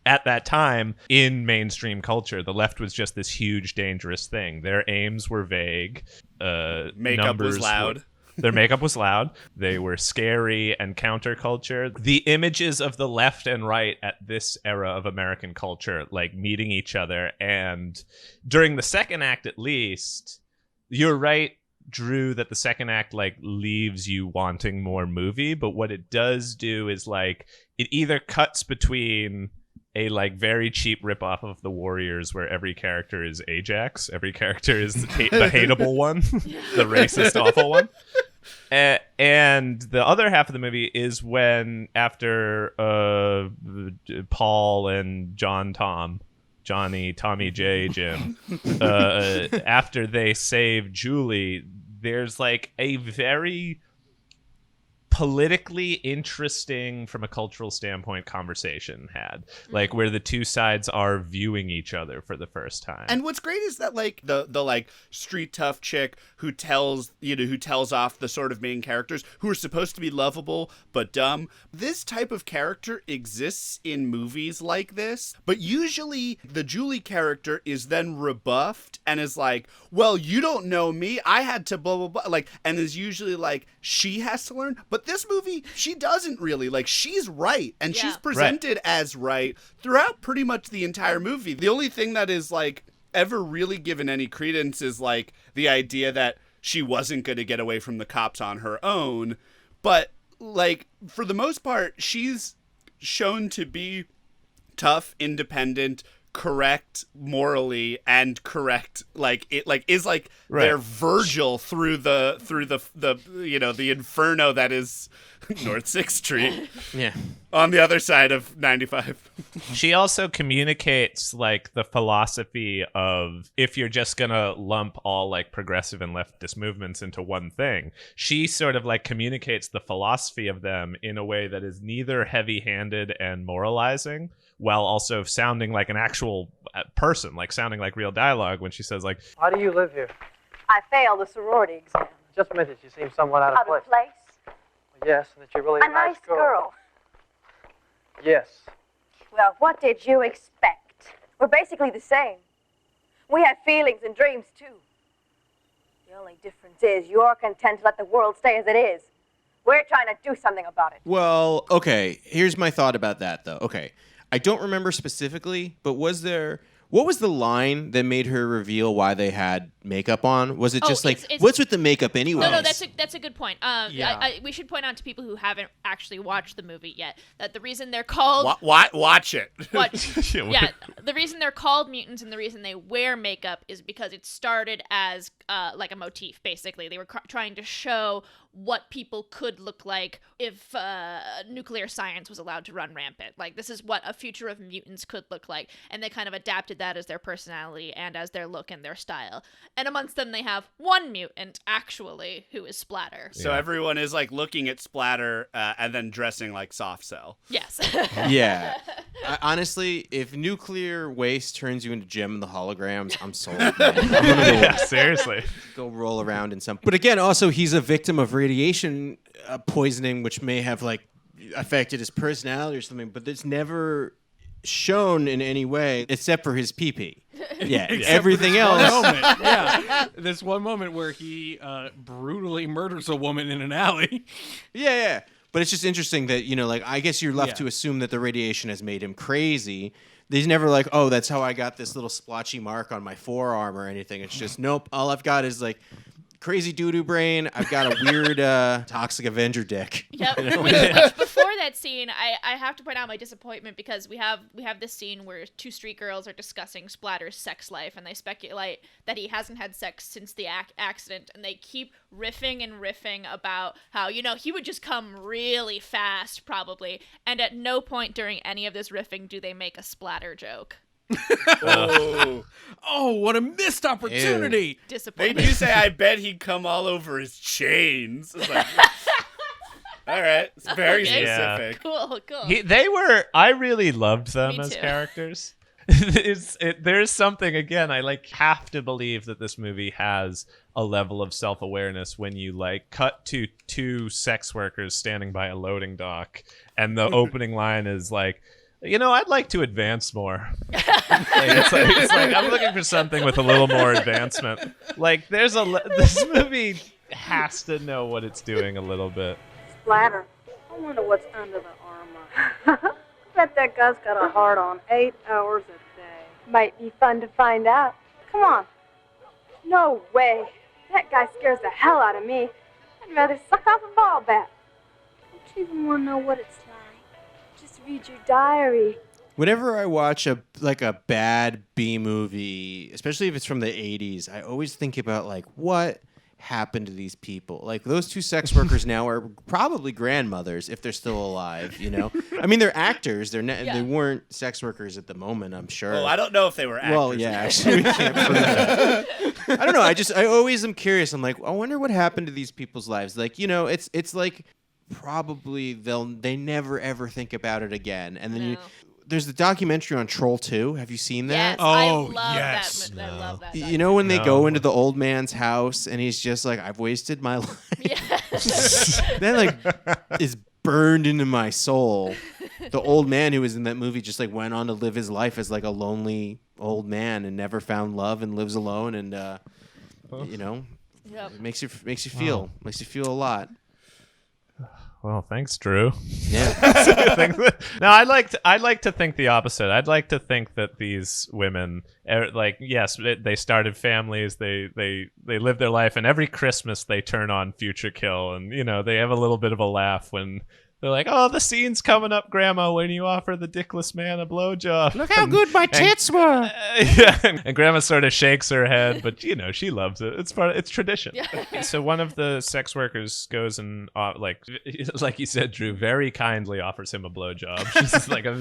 at that time in mainstream culture, the left was just this huge, dangerous thing. Their aims were vague. Makeup was loud. Their makeup was loud. They were scary and counterculture. The images of the left and right at this era of American culture, like meeting each other. And during the second act, at least, you're right, Drew, that the second act like leaves you wanting more movie. But what it does do is like it either cuts between a like very cheap ripoff of the Warriors, where every character is Ajax, every character is the hateable one, the racist, awful one. And the other half of the movie is when after Paul and Johnny, Tommy J, Jim, after they save Julie, there's like a very politically interesting, from a cultural standpoint, conversation had, like where the two sides are viewing each other for the first time. And what's great is that like the like street tough chick who tells off the sort of main characters who are supposed to be lovable but dumb. This type of character exists in movies like this, but usually the Julie character is then rebuffed and is like, well, you don't know me, I had to blah blah blah, like, and is usually like she has to learn. But this movie, she doesn't really. Like, she's right, and she's presented as right throughout pretty much the entire movie. The only thing that is, like, ever really given any credence is, like, the idea that she wasn't going to get away from the cops on her own. But, like, for the most part, she's shown to be tough, independent, correct morally, and correct like it like is like their Virgil through the you know, the inferno that is North 6th Street. Yeah. On the other side of 95. She also communicates like the philosophy of, if you're just gonna lump all like progressive and leftist movements into one thing, she sort of like communicates the philosophy of them in a way that is neither heavy-handed and moralizing, while also sounding like an actual person, like sounding like real dialogue when she says like, why do you live here? I failed the sorority exam. Just a minute, you seem somewhat out of place. Out of place? Yes, and that you're really a nice girl. Yes. Well, what did you expect? We're basically the same. We have feelings and dreams, too. The only difference is you're content to let the world stay as it is. We're trying to do something about it. Well, okay, here's my thought about that, though. Okay, I don't remember specifically, but what was the line that made her reveal why they had makeup on? Was it just it's what's with the makeup anyway? No, that's a good point. We should point out to people who haven't actually watched the movie yet that the reason they're called watch it. The reason they're called mutants and the reason they wear makeup is because it started as like a motif. Basically, they were trying to show what people could look like if nuclear science was allowed to run rampant. Like, this is what a future of mutants could look like, and they kind of adapted that as their personality and as their look and their style. And amongst them, they have one mutant, actually, who is Splatter. So everyone is, like, looking at Splatter and then dressing like Soft Cell. Yes. Yeah. Honestly, if nuclear waste turns you into Gem and the Holograms, I'm sold. Man. I'm gonna seriously. Go roll around in some. But again, also, he's a victim of radiation poisoning, which may have, like, affected his personality or something, but it's never shown in any way except for his pee-pee. Yeah, everything else. There's one moment where he brutally murders a woman in an alley. Yeah. But it's just interesting that, like, I guess you're left to assume that the radiation has made him crazy. He's never like, oh, that's how I got this little splotchy mark on my forearm or anything. It's just, nope, all I've got is, like, crazy doo-doo brain. I've got a weird toxic Avenger dick. Yep. Which before that scene, I have to point out my disappointment because we have this scene where two street girls are discussing Splatter's sex life, and they speculate that he hasn't had sex since the accident, and they keep riffing about how, he would just come really fast, probably, and at no point during any of this riffing do they make a Splatter joke. Oh, what a missed opportunity. Disappointing. They do say, I bet he'd come all over his chains. It's like, all right. It's very specific. Cool. I really loved them as characters. There's something, again, I have to believe that this movie has a level of self-awareness when you cut to two sex workers standing by a loading dock and the opening line is like, I'd like to advance more. It's like I'm looking for something with a little more advancement. Like, this movie has to know what it's doing a little bit. Splatter. I wonder what's under the armor. Bet that guy's got a heart on 8 hours a day. Might be fun to find out. Come on. No way. That guy scares the hell out of me. I'd rather suck off a ball bat. Don't you even want to know what it's like? Just read your diary. Whenever I watch a bad B movie, especially if it's from the 80s, I always think about what happened to these people. Like, those two sex workers now are probably grandmothers if they're still alive, I mean, they're actors. They weren't sex workers at the moment, I'm sure. Well, I don't know if they were actors. Well, yeah, actually, we can't prove that. I don't know. I always am curious. I'm like, I wonder what happened to these people's lives. Like, it's like probably they never ever think about it again. And then there's the documentary on Troll 2. Have you seen that? Yes, I love that. When they go into the old man's house and he's just like, I've wasted my life. That is burned into my soul. The old man who was in that movie just went on to live his life as a lonely old man and never found love and lives alone and it makes you feel a lot. Well, thanks, Drew. Yeah. No, I like to think the opposite. I'd like to think that these women, yes, they started families, they live their life, and every Christmas they turn on Future Kill, and they have a little bit of a laugh when they're like, "Oh, the scene's coming up, Grandma, when you offer the dickless man a blowjob. Look how good my tits were." And Grandma sort of shakes her head, but she loves it. It's tradition. Yeah. So one of the sex workers goes and like you said, Drew, very kindly offers him a blowjob. She's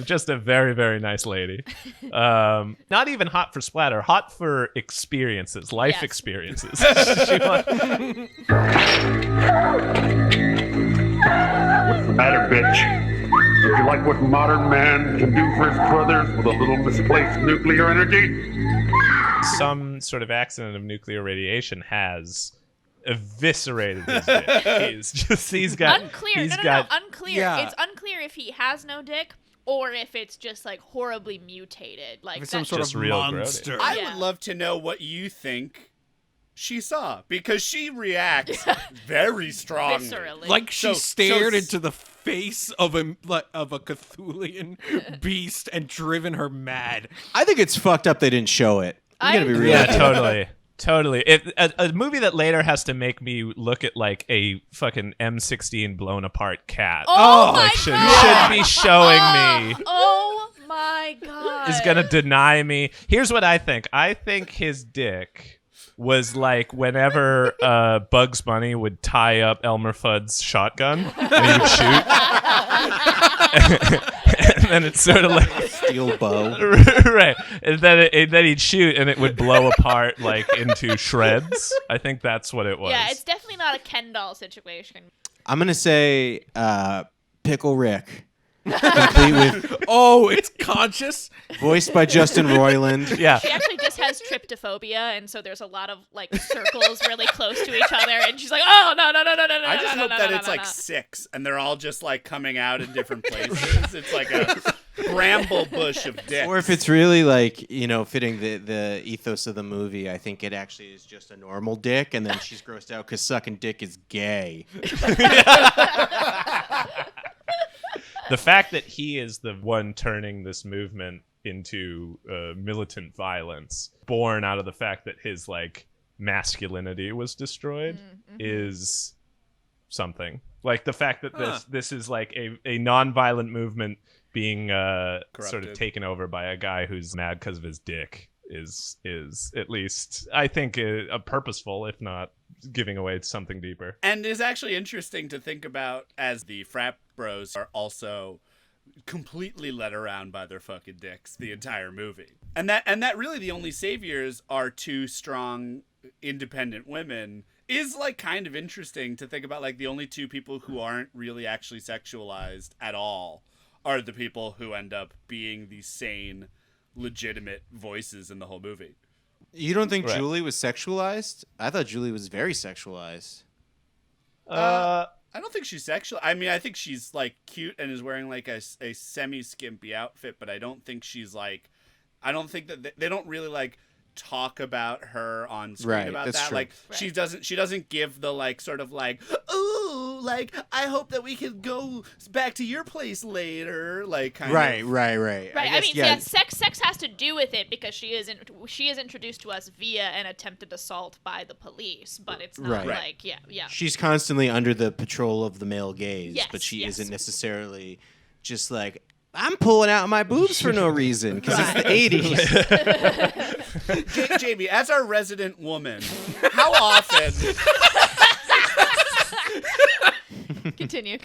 just a very, very nice lady. Not even hot for Splatter, hot for experiences, life experiences. What's the matter, bitch? Don't you like what modern man can do for his brothers with a little misplaced nuclear energy? Some sort of accident of nuclear radiation has eviscerated his dick. He's got unclear. Unclear. Yeah. It's unclear if he has no dick or if it's just horribly mutated. Like, it's some sort of monster. I would love to know what you think she saw, because she reacts very strongly. Viscerally. Like she stared into the face of a Cthulhian beast and driven her mad. I think it's fucked up they didn't show it. I'm gonna be real. Yeah, totally. Totally. A movie that later has to make me look at like a fucking M16 blown apart cat. Oh my like should be showing me. Oh my god. Is gonna deny me. Here's what I think. I think his dick was like whenever Bugs Bunny would tie up Elmer Fudd's shotgun and he would shoot. And then it's sort of like steel bow. Right. And then he'd shoot and it would blow apart like into shreds. I think that's what it was. Yeah, it's definitely not a Ken doll situation. I'm gonna say Pickle Rick. Complete with it's conscious. Voiced by Justin Roiland. Yeah. She actually just has tryptophobia, and so there's a lot of like circles really close to each other, and she's like, "Oh no!" I just hope that it's like 6, and they're all just like coming out in different places. It's like a bramble bush of dicks. Or if it's really like, fitting the ethos of the movie, I think it actually is just a normal dick, and then she's grossed out because sucking dick is gay. The fact that he is the one turning this movement into militant violence, born out of the fact that his like masculinity was destroyed, is something. Like the fact that this is like a non-violent movement being sort of taken over by a guy who's mad because of his dick is at least, I think, a purposeful, if not giving away something deeper. And is actually interesting to think about as the frat bros are also completely led around by their fucking dicks the entire movie. And that really the only saviors are 2 strong, independent women is like kind of interesting to think about. Like the only 2 people who aren't really actually sexualized at all are the people who end up being the sane, legitimate voices in the whole movie. You don't think Julie was sexualized? I thought Julie was very sexualized. I don't think she's sexual. I mean, I think she's like cute and is wearing like a semi-skimpy outfit, but I don't think she's like, I don't think that they don't really like talk about her on screen about that. True. Like she doesn't give the like sort of like, ooh, like I hope that we can go back to your place later, like kind of. Right. Right. I mean, sex has to do with it because she is introduced to us via an attempted assault by the police, but it's not like yeah. She's constantly under the patrol of the male gaze, Yes, but she yes. isn't necessarily just like, I'm pulling out my boobs for no reason because it's the 80s. Jamie, as our resident woman, how often? Continue.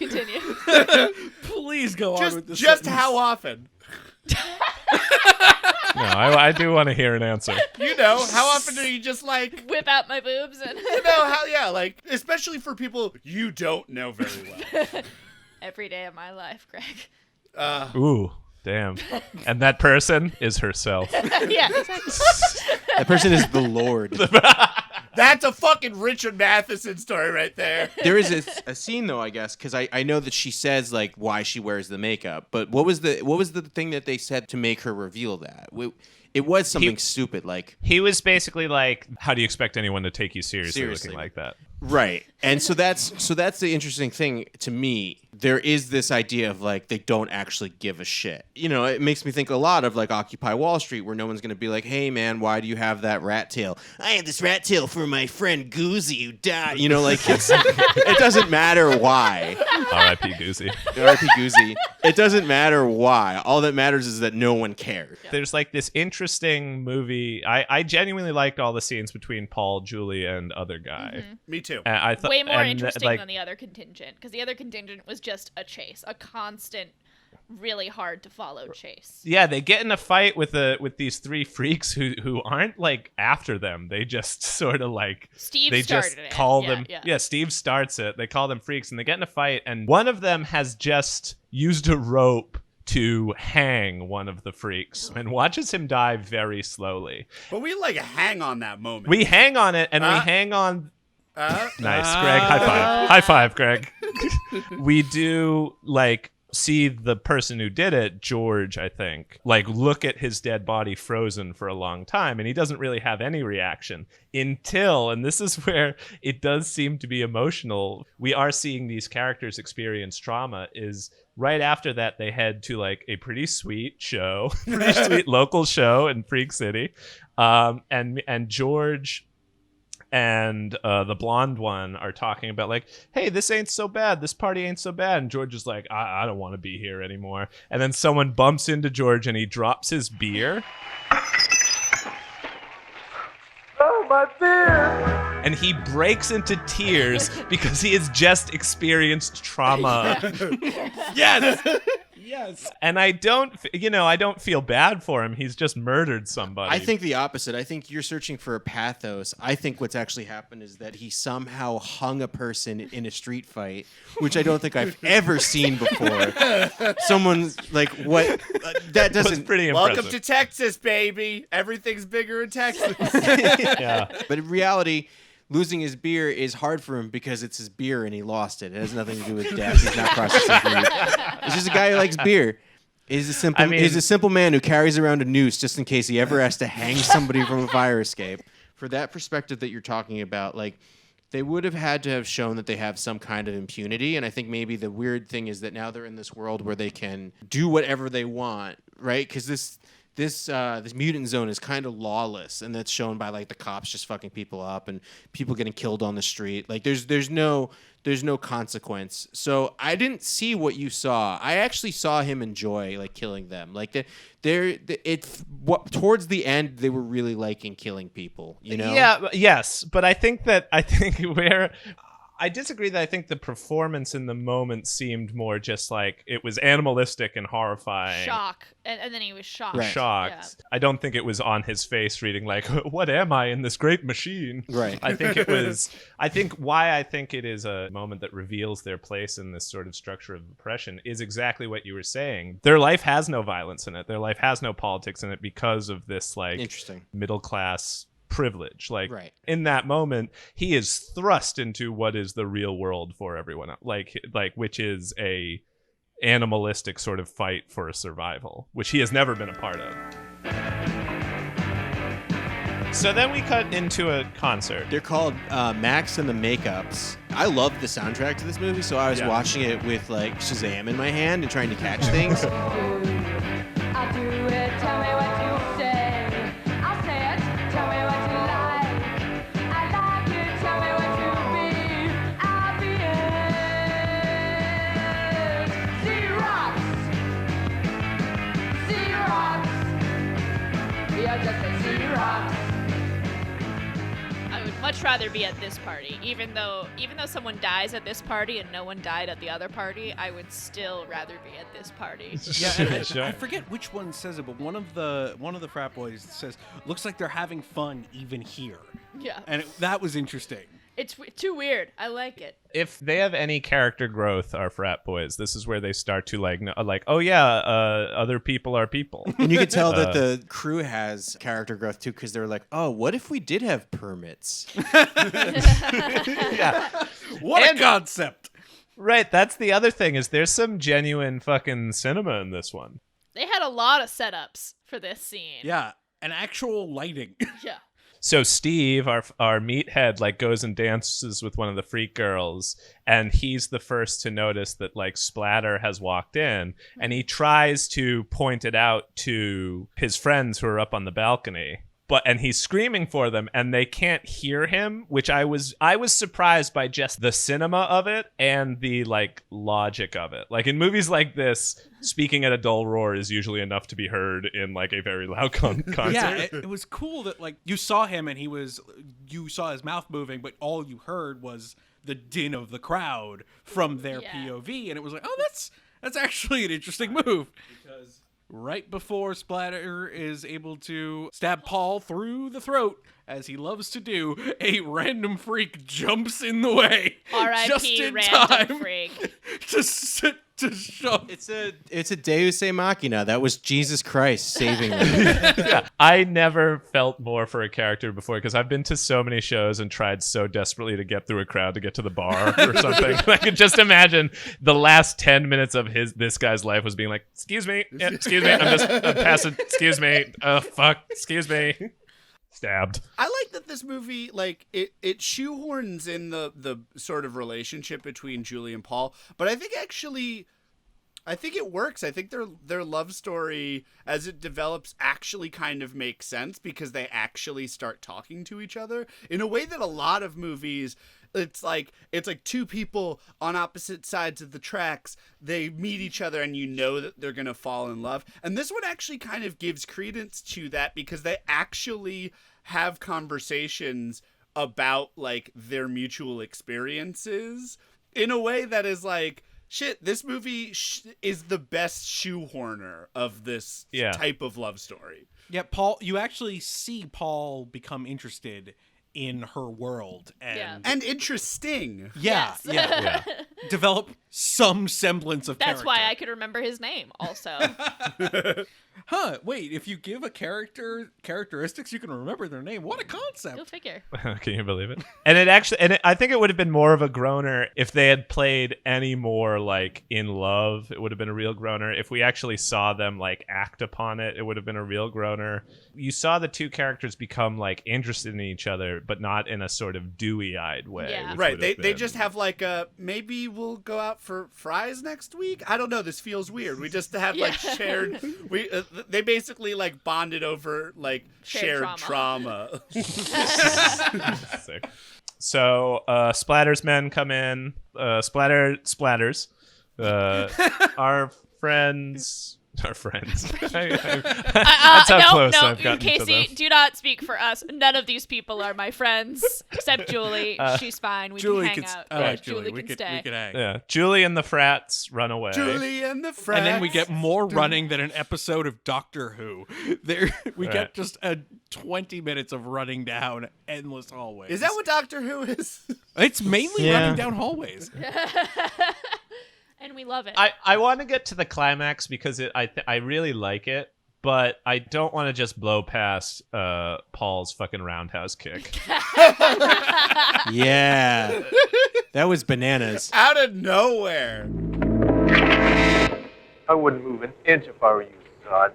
Please go on with this. Just sentence. how often? No, I do want to hear an answer. How often do you just like whip out my boobs and like especially for people you don't know very well. Every day of my life, Greg. Ooh, damn. And that person is herself. Yeah, exactly. That person is the Lord. That's a fucking Richard Matheson story right there. There is a scene though, I guess, because I know that she says like why she wears the makeup, but what was the thing that they said to make her reveal that? It was something stupid, like he was basically like, "How do you expect anyone to take you seriously looking like that?" Right. And so that's the interesting thing to me. There is this idea of like they don't actually give a shit. It makes me think a lot of like Occupy Wall Street, where no one's going to be like, "Hey man, why do you have that rat tail?" I have this rat tail for my friend Goozy who died. It doesn't matter why. R.I.P. Goozy. R.I.P. Goozy. It doesn't matter why. All that matters is that no one cares. There's like this interesting movie. I genuinely liked all the scenes between Paul, Julie, and other guy. Mm-hmm. Me too. I thought way more interesting than the other contingent, because the other contingent was just a chase, a constant, really hard to follow chase. Yeah, they get in a fight with these 3 freaks who aren't like after them. They just sort of like Steve they started just it. call Yeah, them. yeah. Yeah, Steve starts it. They call them freaks, and they get in a fight. And one of them has just used a rope to hang one of the freaks and watches him die very slowly. But we like hang on that moment. We hang on it, and we hang on. Nice, Greg. High five, Greg. We do like see the person who did it, George, I think, like look at his dead body frozen for a long time, and he doesn't really have any reaction until, and this is where it does seem to be emotional, we are seeing these characters experience trauma, is right after that they head to like a pretty sweet show, pretty sweet local show in Freak City, and George and the blonde one are talking about like, hey, this ain't so bad, this party ain't so bad, and George is like, I don't want to be here anymore, and then someone bumps into George and he drops his beer. Oh, my beer! And he breaks into tears because he has just experienced trauma. Yes. Yes. And I don't feel bad for him. He's just murdered somebody. I think the opposite. I think you're searching for a pathos. I think what's actually happened is that he somehow hung a person in a street fight, which I don't think I've ever seen before. Someone's like, what? That doesn't. Pretty impressive. Welcome to Texas, baby. Everything's bigger in Texas. Yeah. But in reality, losing his beer is hard for him because it's his beer and he lost it. It has nothing to do with death. He's not processing grief. It's just a guy who likes beer. He's a simple man who carries around a noose just in case he ever has to hang somebody from a fire escape. For that perspective that you're talking about, like, they would have had to have shown that they have some kind of impunity. And I think maybe the weird thing is that now they're in this world where they can do whatever they want, right? Because this mutant zone is kind of lawless, and that's shown by like the cops just fucking people up and people getting killed on the street. Like there's no consequence. So I didn't see what you saw. I actually saw him enjoy like killing them. Like towards the end they were really liking killing people. You know? Yeah. Yes, but I think where. I disagree that I think the performance in the moment seemed more just like it was animalistic and horrifying. Shock. And then he was shocked. Right. Shocked. Yeah. I don't think it was on his face reading like, what am I in this great machine? Right. I think it is a moment that reveals their place in this sort of structure of oppression is exactly what you were saying. Their life has no violence in it. Their life has no politics in it because of this like Interesting. middle class privilege. Like Right. in that moment he is thrust into what is the real world for everyone else, like which is a animalistic sort of fight for survival, which he has never been a part of. So then we cut into a concert. They're called Max and the Makeups. I love the soundtrack to this movie, so I was watching it with like Shazam in my hand and trying to catch things. I'll do it, tell me what you say. I'll say it, tell me what you like. I like it, tell me what you be. I'll be it. Xerox. You're just a Xerox. I would much rather be at this party, even though someone dies at this party and no one died at the other party. I would still rather be at this party. Yeah, and Sure. I forget which one says it, but one of the frat boys says, "Looks like they're having fun even here." Yeah, And that was interesting. it's too weird. I like it. If they have any character growth, our frat boys, this is where they start to oh yeah, other people are people. And you could tell that the crew has character growth too, because they're like, oh, what if we did have permits? Yeah. What a concept! Right, that's the other thing, is there's some genuine fucking cinema in this one. They had a lot of setups for this scene. Yeah, an actual lighting. Yeah. So Steve, our meathead, like goes and dances with one of the freak girls, and he's the first to notice that like Splatter has walked in, and he tries to point it out to his friends who are up on the balcony. And he's screaming for them, and they can't hear him, which I was surprised by just the cinema of it and the like logic of it. Like in movies like this, speaking at a dull roar is usually enough to be heard in like a very loud concert. Yeah, it was cool that like you saw him and you saw his mouth moving, but all you heard was the din of the crowd from their POV, and it was like, oh, that's actually an interesting move. Because right before Splatter is able to stab Paul through the throat, as he loves to do, a random freak jumps in the way R.I.P. just in random time freak. to show. It's a Deus Ex Machina. That was Jesus Christ saving them. Yeah, I never felt more for a character before because I've been to so many shows and tried so desperately to get through a crowd to get to the bar or something. I could just imagine the last 10 minutes of this guy's life was being like, excuse me, I'm passing, excuse me, fuck, excuse me. Stabbed. I like that this movie, like, it shoehorns in the sort of relationship between Julie and Paul, but I think it works. I think their love story, as it develops, actually kind of makes sense because they actually start talking to each other in a way that a lot of movies, it's like two people on opposite sides of the tracks. They meet each other and you know that they're going to fall in love. And this one actually kind of gives credence to that because they actually have conversations about like their mutual experiences in a way that is like, shit, this movie is the best shoehorner of this type of love story. Yeah, Paul, you actually see Paul become interested in her world and interesting. Yeah, Yes. yeah. Develop some semblance of That's character. why I could remember his name also. Wait, if you give a character characteristics, you can remember their name. What a concept. Go figure. Can you believe it? I think it would have been more of a groaner if they had played any more like in love. It would have been a real groaner. If we actually saw them like act upon it, it would have been a real groaner. You saw the two characters become like interested in each other, but not in a sort of dewy-eyed way. Yeah. Right. They just have like maybe we'll go out for fries next week. I don't know. This feels weird. We just have like shared. They basically like bonded over like shared trauma. Sick. So Splatters men come in. Splatters. Our friends. That's how close I've gotten Casey, to them. do not speak for us. None of these people are my friends, except Julie. She's fine. We Julie can hang can, out. I like Julie we can could stay. hang. Yeah, Julie and the frats run away. Julie and the frats. And then we get more running than an episode of Doctor Who. We get just 20 minutes of running down endless hallways. Is that what Doctor Who is? It's mainly running down hallways. And we love it. I want to get to the climax because I really like it, but I don't want to just blow past Paul's fucking roundhouse kick. Yeah. That was bananas. Out of nowhere. I wouldn't move an inch if I were you, God.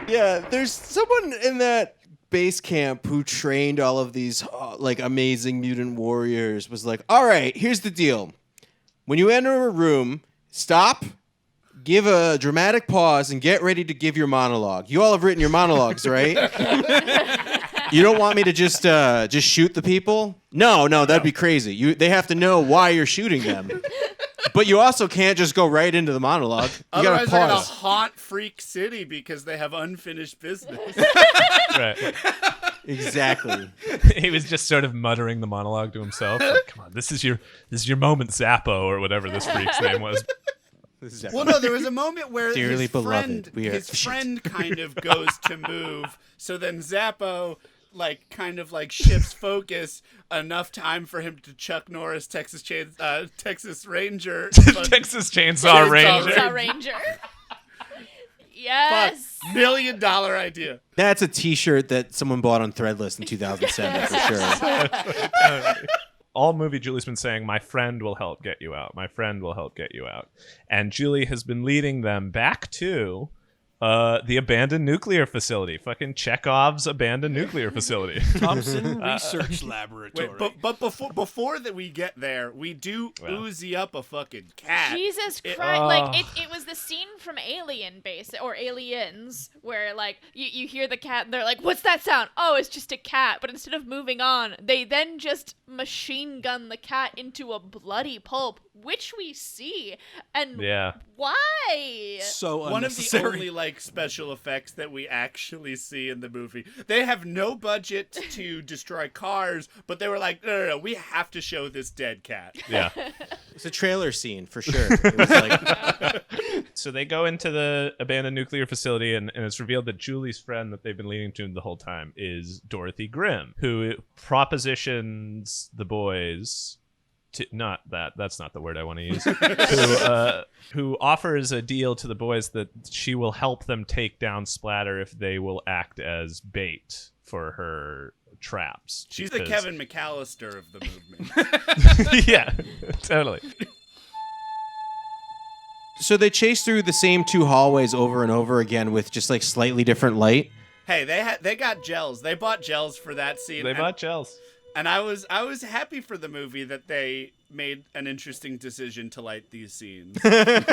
Yeah, there's someone in that base camp who trained all of these like amazing mutant warriors was like, all right, here's the deal. When you enter a room, stop, give a dramatic pause, and get ready to give your monologue. You all have written your monologues, right? You don't want me to just shoot the people? No, that'd be crazy. They have to know why you're shooting them. But you also can't just go right into the monologue. You Otherwise, gotta they're gonna pause. haunt Freak City because they have unfinished business. Right. Exactly. He was just sort of muttering the monologue to himself. Like, come on, this is your moment, Zappo, or whatever this freak's name was. Well, no, there was a moment where Dearly his beloved, we are- his friend kind of goes to move, so then Zappo kind of shifts focus enough time for him to Chuck Norris Texas Ranger Texas Chainsaw Ranger. Chainsaw Ranger. Yes. Fuck, $1 million idea. That's a T-shirt that someone bought on Threadless in 2007 for sure. All movie, Julie's been saying, my friend will help get you out. My friend will help get you out. And Julie has been leading them back to the abandoned nuclear facility. Fucking Chekhov's abandoned nuclear facility. Thompson Research Laboratory. Wait, but before that we get there, we do oozy up a fucking cat. Jesus Christ! It was the scene from Alien or Aliens where you hear the cat and they're like, "What's that sound?" Oh, it's just a cat. But instead of moving on, they then just machine gun the cat into a bloody pulp, which we see. And why? So one of the unnecessary. only like special effects that we actually see in the movie. They have no budget to destroy cars, but they were like, no, we have to show this dead cat. Yeah. It's a trailer scene for sure. It was like, So they go into the abandoned nuclear facility, and it's revealed that Julie's friend that they've been leading to the whole time is Dorothy Grimm, who propositions the boys to, not that, that's not the word I want to use, who offers a deal to the boys that she will help them take down Splatter if they will act as bait for her traps. She's the Kevin McAllister of the movement. Yeah, totally. so they chase through the same 2 hallways over and over again with just like slightly different light. Hey, they got gels. They bought gels for that scene. They bought gels. And I was happy for the movie that they made an interesting decision to light these scenes. It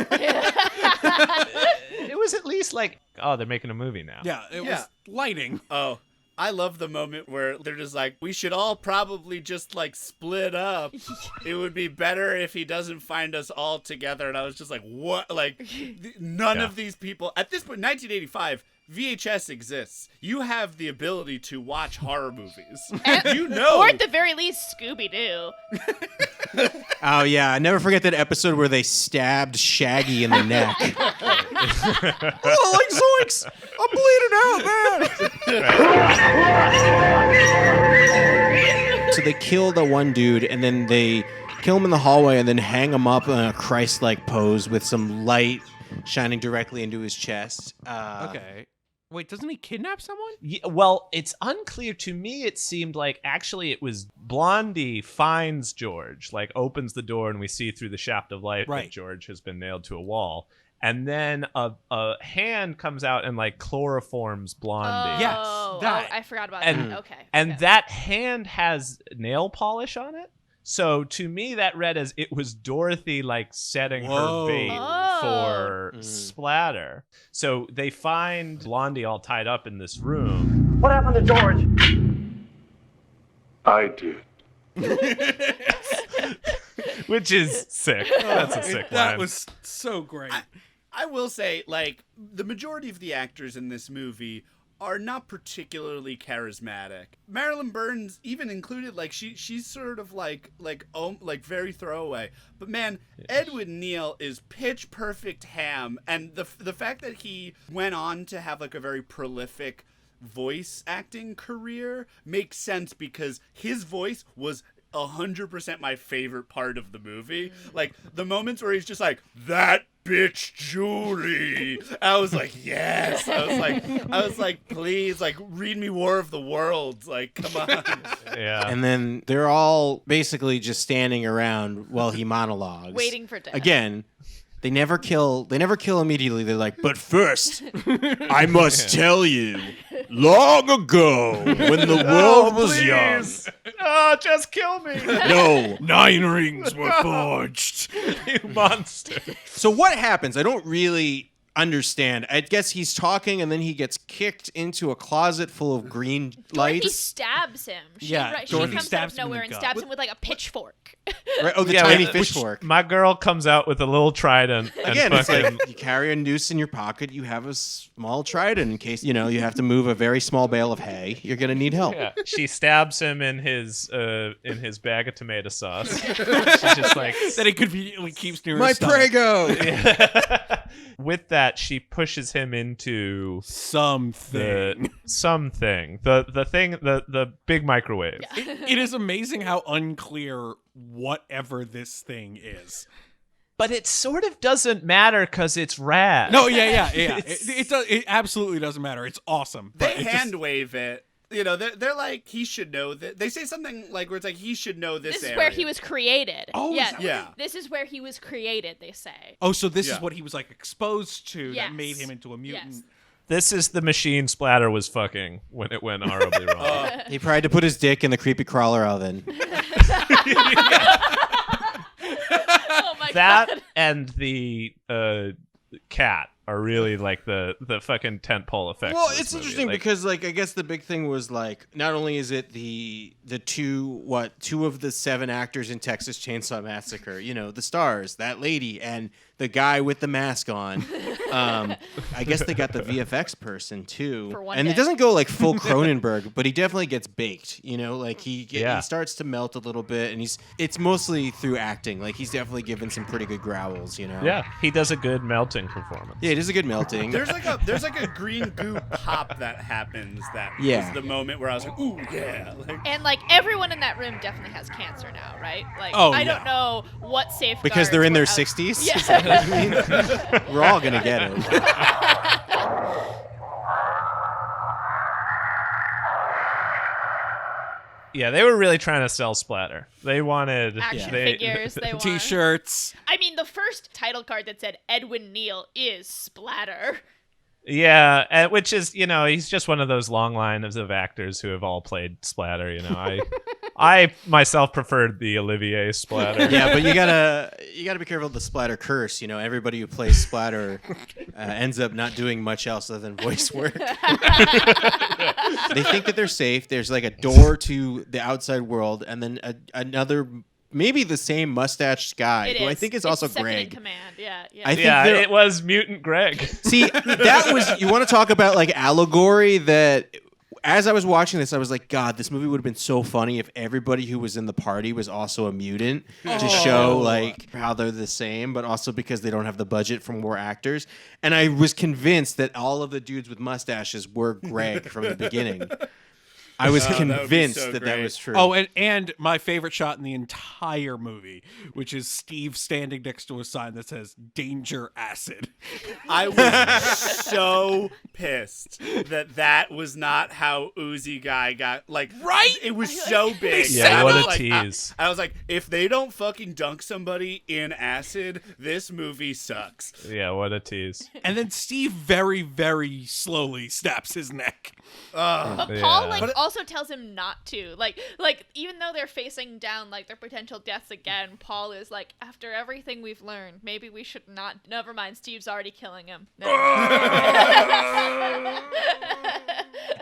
was at least like, oh, they're making a movie now. Yeah, it was lighting. Oh, I love the moment where they're just like, we should all probably just like split up. It would be better if he doesn't find us all together. And I was just like, what? Like, none of these people at this point, 1985. VHS exists. You have the ability to watch horror movies. You know. Or at the very least, Scooby-Doo. Oh yeah, I never forget that episode where they stabbed Shaggy in the neck. Oh, like zoinks! I'm bleeding out, man. So they kill the one dude, and then they kill him in the hallway, and then hang him up in a Christ-like pose with some light shining directly into his chest. Okay. Wait, doesn't he kidnap someone? Yeah, well, it's unclear to me. It seemed like actually it was Blondie finds George, like opens the door, and we see through the shaft of light that George has been nailed to a wall. And then a hand comes out and like chloroforms Blondie. Yes, that. I forgot about And- that. Okay. And that hand has nail polish on it. So to me, that read as it was Dorothy like setting her bait for Splatter. So they find Blondie all tied up in this room. What happened to George? I did. Which is sick. That's a sick That line. was so great. I will say, like, the majority of the actors in this movie are not particularly charismatic. Marilyn Burns, even included, like she's sort of like very throwaway. But man, Edwin Neal is pitch perfect ham, and the fact that he went on to have like a very prolific voice acting career makes sense because his voice was 100% my favorite part of the movie. Like the moments where he's just like, that bitch Julie. I was like, yes. I was like, please, like, read me War of the Worlds. Like, come on. Yeah. And then they're all basically just standing around while he monologues. Waiting for death. Again, they never kill immediately. They're like, but first, I must tell you, long ago, when the world was young. Oh, just kill me. No, 9 rings were forged. You monster. So what happens? I don't really understand. I guess he's talking and then he gets kicked into a closet full of green Dorothy lights. stabs him. She Dorothy comes stabs out of him in nowhere the and gut. stabs him with like a pitchfork. Right? Oh, the Yeah, tiny which- fish fork. My girl comes out with a little trident. Again, and it's fucking, like you carry a noose in your pocket, you have a small trident in case, you have to move a very small bale of hay. You're going to need help. yeah, she stabs him in his bag of tomato sauce. She's just like, That he conveniently keeps near My his stomach. Prego! with that, she pushes him into Something. the big microwave. It is amazing how unclear whatever this thing is. But it sort of doesn't matter because it's rad. No, yeah. It absolutely doesn't matter. It's awesome. They But it hand wave it. They're like, he should know that. They say something like where it's like, he should know this This is area. where he was created. Oh, yeah. is that Yeah. This is where he was created, they say. Oh, so this Yeah. is what he was like exposed to Yes. that made him into a mutant. Yes. This is the machine Splatter was fucking when it went horribly wrong. He tried to put his dick in the creepy crawler oven. Oh my That god. and the cat are really like the fucking tentpole effects. Well, of this it's movie. interesting Like, because, like, I guess the big thing was, like, not only is it the two of the 7 actors in Texas Chainsaw Massacre, the stars, that lady, and the guy with the mask on. I guess they got the VFX person too, For one and day. it doesn't go like full Cronenberg, but he definitely gets baked. You know, like he starts to melt a little bit, and it's mostly through acting. Like he's definitely given some pretty good growls. You know. Yeah, he does a good melting performance. Yeah, it is a good melting. There's like a green goo pop that happens. That Yeah. was the moment where I was like, ooh yeah. Like, And like everyone in that room definitely has cancer now, right? Like Oh, I yeah. don't know what safeguards Because they're in their were out- 60s? Yeah. Is that what you mean? We're all gonna get it. Yeah, they were really trying to sell splatter. They wanted Action figures. They want T-shirts. I mean, the first title card that said Edwin Neal is Splatter. Yeah, which is, he's just one of those long lines of actors who have all played Splatter. I myself preferred the Olivier Splatter. Yeah, but you gotta be careful of the Splatter curse. Everybody who plays Splatter ends up not doing much else other than voice work. They think that they're safe. There's like a door to the outside world, and then another. Maybe the same mustached guy, who I think is also second Greg. in command. Yeah. I think they're- it was Mutant Greg. See, that was, you want to talk about like allegory that as I was watching this, I was like, God, this movie would have been so funny if everybody who was in the party was also a mutant to show like how they're the same, but also because they don't have the budget for more actors. And I was convinced that all of the dudes with mustaches were Greg from the beginning. I was convinced that was true. Oh, and my favorite shot in the entire movie, which is Steve standing next to a sign that says "Danger Acid." I was so pissed that was not how Uzi guy got right. It was so big. Yeah, what a like, tease. I was like, if they don't fucking dunk somebody in acid, this movie sucks. Yeah, what a tease. And then Steve very, very slowly snaps his neck. But Paul also tells him not to. Like even though they're facing down like their potential deaths again, Paul is like, after everything we've learned, maybe we should not. Never mind, Steve's already killing him.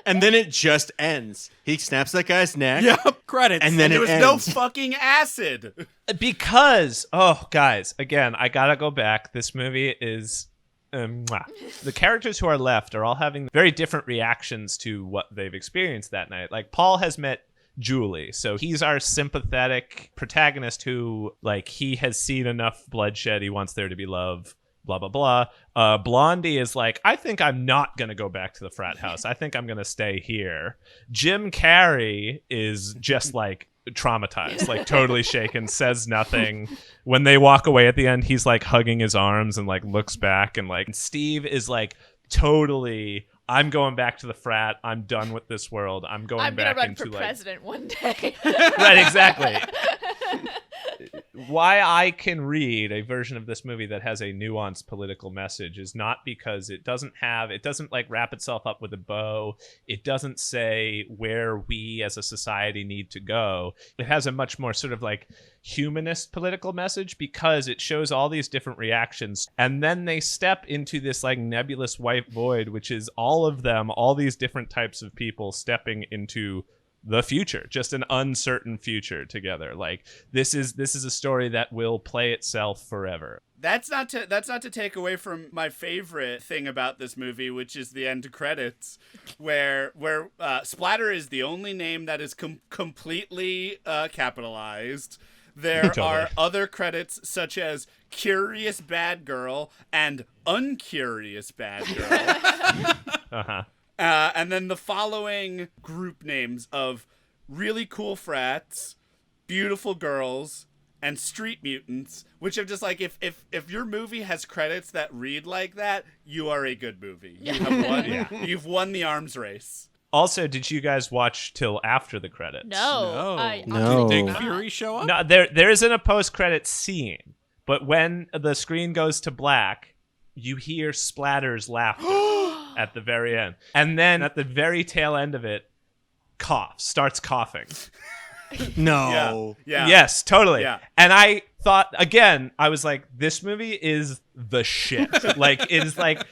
And then it just ends. He snaps that guy's neck. Yep, credits. And then there it was ends. no fucking acid. Because, guys, again, I gotta go back. This movie is... the characters who are left are all having very different reactions to what they've experienced that night. Like, Paul has met Julie, so he's our sympathetic protagonist who, like, he has seen enough bloodshed. He wants there to be love, blah, blah, blah. Blondie is like, I think I'm not going to go back to the frat house. I think I'm going to stay here. Jim Carrey is just, like, traumatized, like totally shaken, says nothing. When they walk away at the end, he's like hugging his arms and like looks back, and like Steve is like totally, I'm going back to the frat. I'm done with this world. I'm gonna back run into for like president one day. Right, exactly. Why I can read a version of this movie that has a nuanced political message is not because it doesn't like wrap itself up with a bow. It doesn't say where we as a society need to go. It has a much more sort of like humanist political message because it shows all these different reactions, and then they step into this like nebulous white void, which is all of them, all these different types of people stepping into the future, just an uncertain future together. Like this is a story that will play itself forever. That's not to take away from my favorite thing about this movie, which is the end credits, where Splatter is the only name that is completely capitalized. There Totally. are other credits such as Curious Bad Girl and Uncurious Bad Girl. And then the following group names of really cool frats, beautiful girls, and street mutants, which are just like, if your movie has credits that read like that, you are a good movie. You have won. You've won the arms race. Also, did you guys watch till after the credits? No. No. Did Nick Fury show up? No, there isn't a post-credit scene, but when the screen goes to black, you hear Splatter's laughter at the very end. And then at the very tail end of it, starts coughing. No. Yeah. Yes, totally. Yeah. And I thought, again, I was like, this movie is the shit. Like, it is like,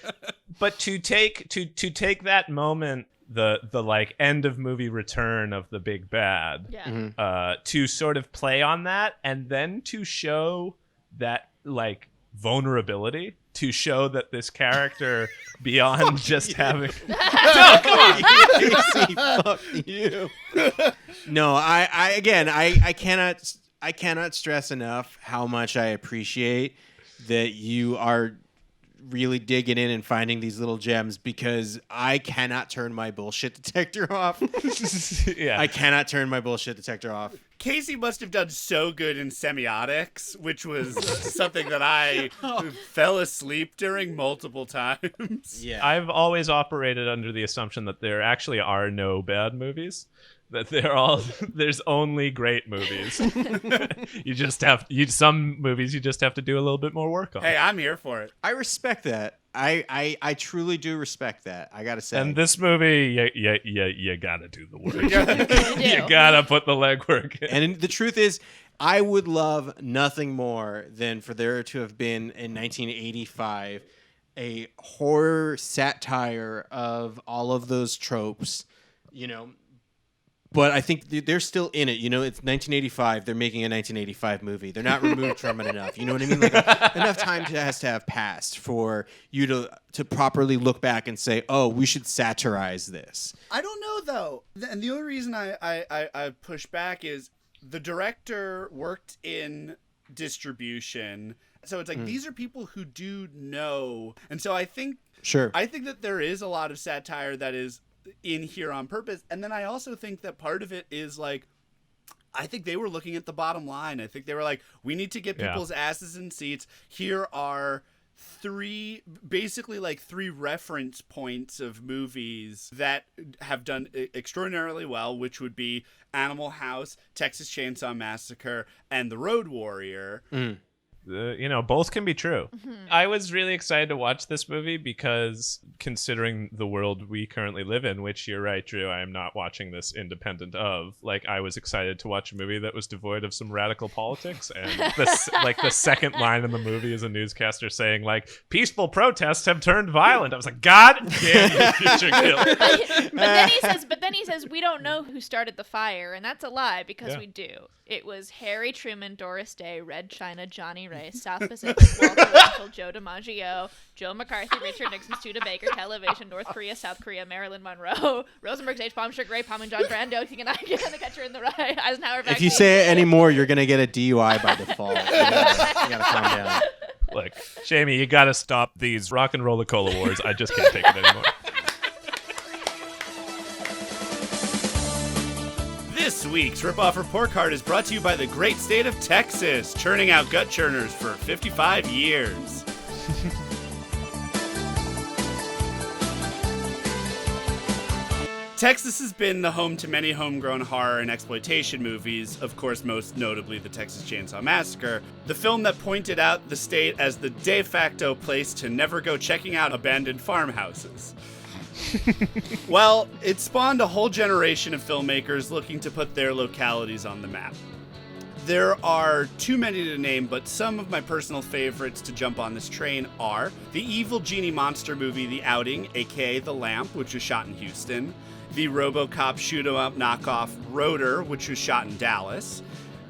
but to take that moment, the like end of movie return of the big bad, Yeah. to sort of play on that, and then to show that like vulnerability to show that this character, beyond just having... No, come on. Casey, fuck you. No, I cannot stress enough how much I appreciate that you are really digging in and finding these little gems, because I cannot turn my bullshit detector off. Yeah. I cannot turn my bullshit detector off. Casey must have done so good in semiotics, which was something that I fell asleep during multiple times. Yeah. I've always operated under the assumption that there actually are no bad movies. That there's only great movies. Some movies you just have to do a little bit more work on. Hey, I'm here for it. I respect that. I truly do respect that. I gotta say. And this movie, you gotta do the work. You gotta put the legwork in. And the truth is, I would love nothing more than for there to have been in 1985 a horror satire of all of those tropes, you know. But I think they're still in it. You know, it's 1985. They're making a 1985 movie. They're not removed from it enough. You know what I mean? Like enough time has to have passed for you to properly look back and say, "Oh, we should satirize this." I don't know though, and the only reason I push back is the director worked in distribution, so it's like these are people who do know, and so I think that there is a lot of satire that is in here on purpose. And then I also think that part of it is like, I think they were looking at the bottom line. I think they were like, we need to get people's asses in seats. Here are three reference points of movies that have done extraordinarily well, which would be Animal House, Texas Chainsaw Massacre, and The Road Warrior. Both can be true. I was really excited to watch this movie because, considering the world we currently live in, which you're right, Drew, I am not watching this independent of. Like, I was excited to watch a movie that was devoid of some radical politics, and the second line in the movie is a newscaster saying, like, peaceful protests have turned violent. I was like, God damn you, Future Kill. But then he says, we don't know who started the fire, and that's a lie because we do. It was Harry Truman, Doris Day, Red China, Johnny Ray, South Pacific, Walter Winchell, Joe DiMaggio, Joe McCarthy, Richard Nixon, Studebaker, Television, North Korea, South Korea, Marilyn Monroe, Rosenberg's H. Bomb, Sugar Ray, Palm and John Brando, King and I, The Catcher in the Rye, Eisenhower vaccine. If you say it anymore, you're gonna get a DUI by default. You gotta calm down. Look, Jamie, you gotta stop these rock and roller cola wars. I just can't take it anymore. This week's Ripoff Report Card is brought to you by the great state of Texas, churning out gut churners for 55 years. Texas has been the home to many homegrown horror and exploitation movies, of course most notably the Texas Chainsaw Massacre, the film that pointed out the state as the de facto place to never go checking out abandoned farmhouses. Well, it spawned a whole generation of filmmakers looking to put their localities on the map. There are too many to name, but some of my personal favorites to jump on this train are the evil genie monster movie The Outing, aka The Lamp, which was shot in Houston, the RoboCop shoot-'em-up knockoff Rotor, which was shot in Dallas,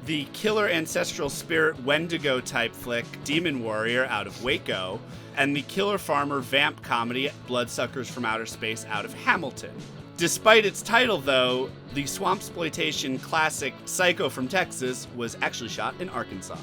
the killer ancestral spirit Wendigo type flick Demon Warrior out of Waco, and the killer farmer vamp comedy Bloodsuckers from Outer Space out of Hamilton. Despite its title, though, the swampsploitation classic Psycho from Texas was actually shot in Arkansas.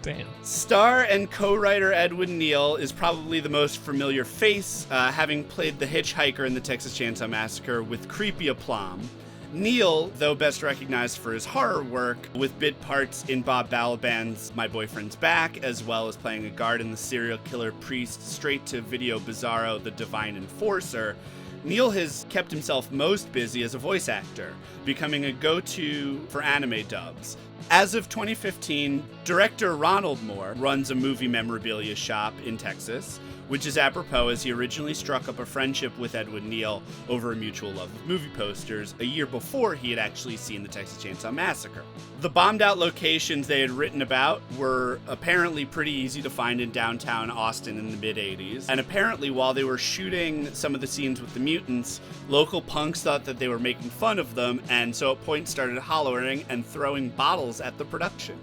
Damn. Star and co-writer Edwin Neal is probably the most familiar face, having played the hitchhiker in the Texas Chainsaw Massacre with creepy aplomb. Neal, though best recognized for his horror work, with bit parts in Bob Balaban's My Boyfriend's Back, as well as playing a guard in the serial killer priest straight-to-video bizarro The Divine Enforcer, Neal has kept himself most busy as a voice actor, becoming a go-to for anime dubs. As of 2015, director Ronald Moore runs a movie memorabilia shop in Texas, which is apropos as he originally struck up a friendship with Edwin Neal over a mutual love of movie posters a year before he had actually seen the Texas Chainsaw Massacre. The bombed-out locations they had written about were apparently pretty easy to find in downtown Austin in the mid-'80s, and apparently while they were shooting some of the scenes with the mutants, local punks thought that they were making fun of them, and so at points started hollering and throwing bottles at the production.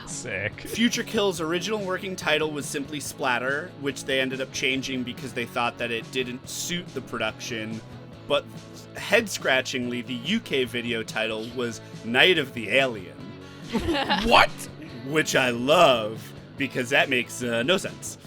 Sick. Future Kill's original working title was simply Splatter, which they ended up changing because they thought that it didn't suit the production. But head-scratchingly, the UK video title was Night of the Alien. What? Which I love, because that makes no sense.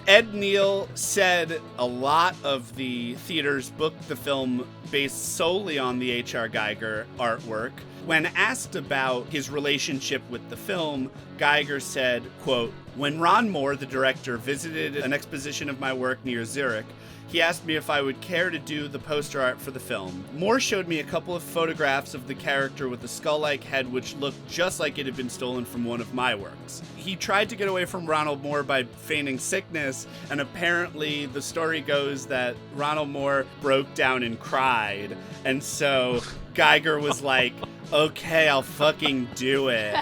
Ed Neal said a lot of the theaters booked the film based solely on the H.R. Geiger artwork. When asked about his relationship with the film, Geiger said, quote, "When Ron Moore, the director, visited an exposition of my work near Zurich, he asked me if I would care to do the poster art for the film. Moore showed me a couple of photographs of the character with a skull-like head which looked just like it had been stolen from one of my works. He tried to get away from Ronald Moore by feigning sickness, and apparently the story goes that Ronald Moore broke down and cried, and so Geiger was like, okay, I'll fucking do it."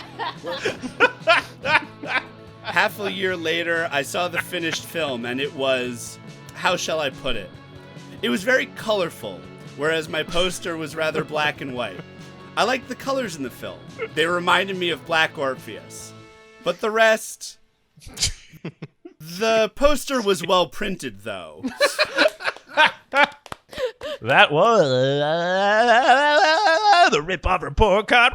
Half a year later, I saw the finished film, and it was, how shall I put it? It was very colorful, whereas my poster was rather black and white. I liked the colors in the film. They reminded me of Black Orpheus. But the rest... The poster was well printed, though. That was the Rip-Off Report card.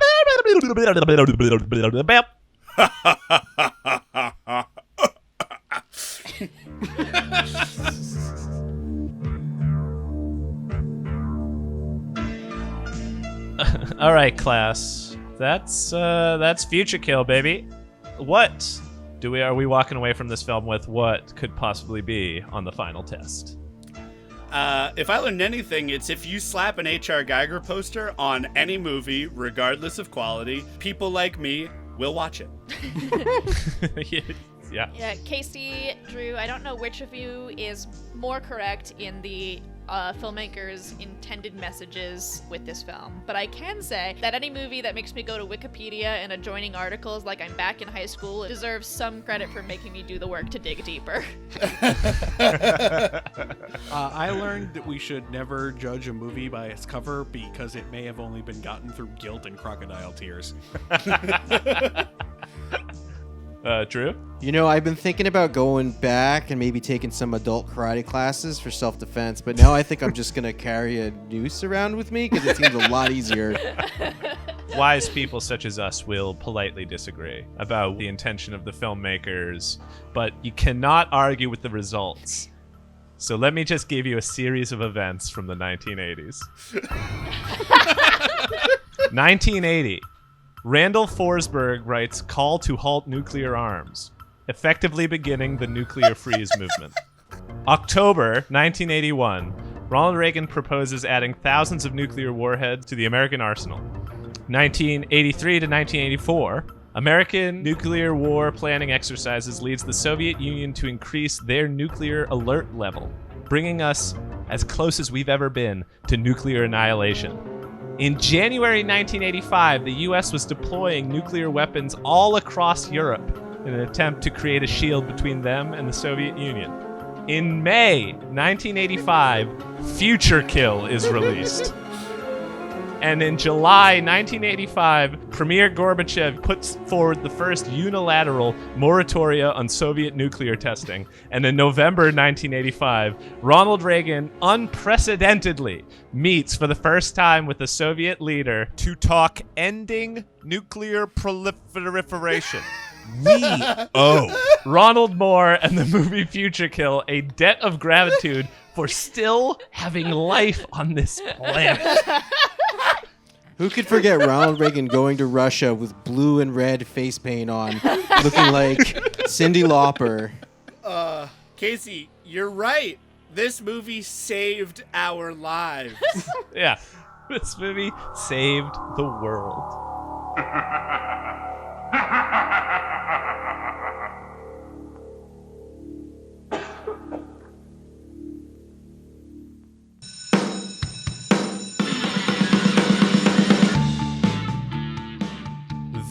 All right, class. That's Future Kill, baby. What are we walking away from this film with? What could possibly be on the final test? If I learned anything, it's if you slap an H.R. Geiger poster on any movie, regardless of quality, people like me will watch it. Yeah. Yeah, Casey, Drew, I don't know which of you is more correct in the filmmakers' intended messages with this film, but I can say that any movie that makes me go to Wikipedia and adjoining articles like I'm back in high school deserves some credit for making me do the work to dig deeper. I learned that we should never judge a movie by its cover because it may have only been gotten through guilt and crocodile tears. Drew? You know, I've been thinking about going back and maybe taking some adult karate classes for self-defense, but now I think I'm just going to carry a noose around with me because it seems a lot easier. Wise people such as us will politely disagree about the intention of the filmmakers, but you cannot argue with the results. So let me just give you a series of events from the 1980s. 1980. Randall Forsberg writes Call to Halt Nuclear Arms, effectively beginning the nuclear freeze movement. October 1981, Ronald Reagan proposes adding thousands of nuclear warheads to the American arsenal. 1983 to 1984, American nuclear war planning exercises leads the Soviet Union to increase their nuclear alert level, bringing us as close as we've ever been to nuclear annihilation. In January 1985, the U.S. was deploying nuclear weapons all across Europe in an attempt to create a shield between them and the Soviet Union. In May 1985, Future Kill is released. And in July 1985, Premier Gorbachev puts forward the first unilateral moratoria on Soviet nuclear testing. And in November 1985, Ronald Reagan unprecedentedly meets for the first time with the Soviet leader to talk ending nuclear proliferation. We owe Ronald Moore and the movie Future Kill a debt of gratitude for still having life on this planet. Who could forget Ronald Reagan going to Russia with blue and red face paint on, looking like Cyndi Lauper? Casey, you're right. This movie saved our lives. Yeah, this movie saved the world.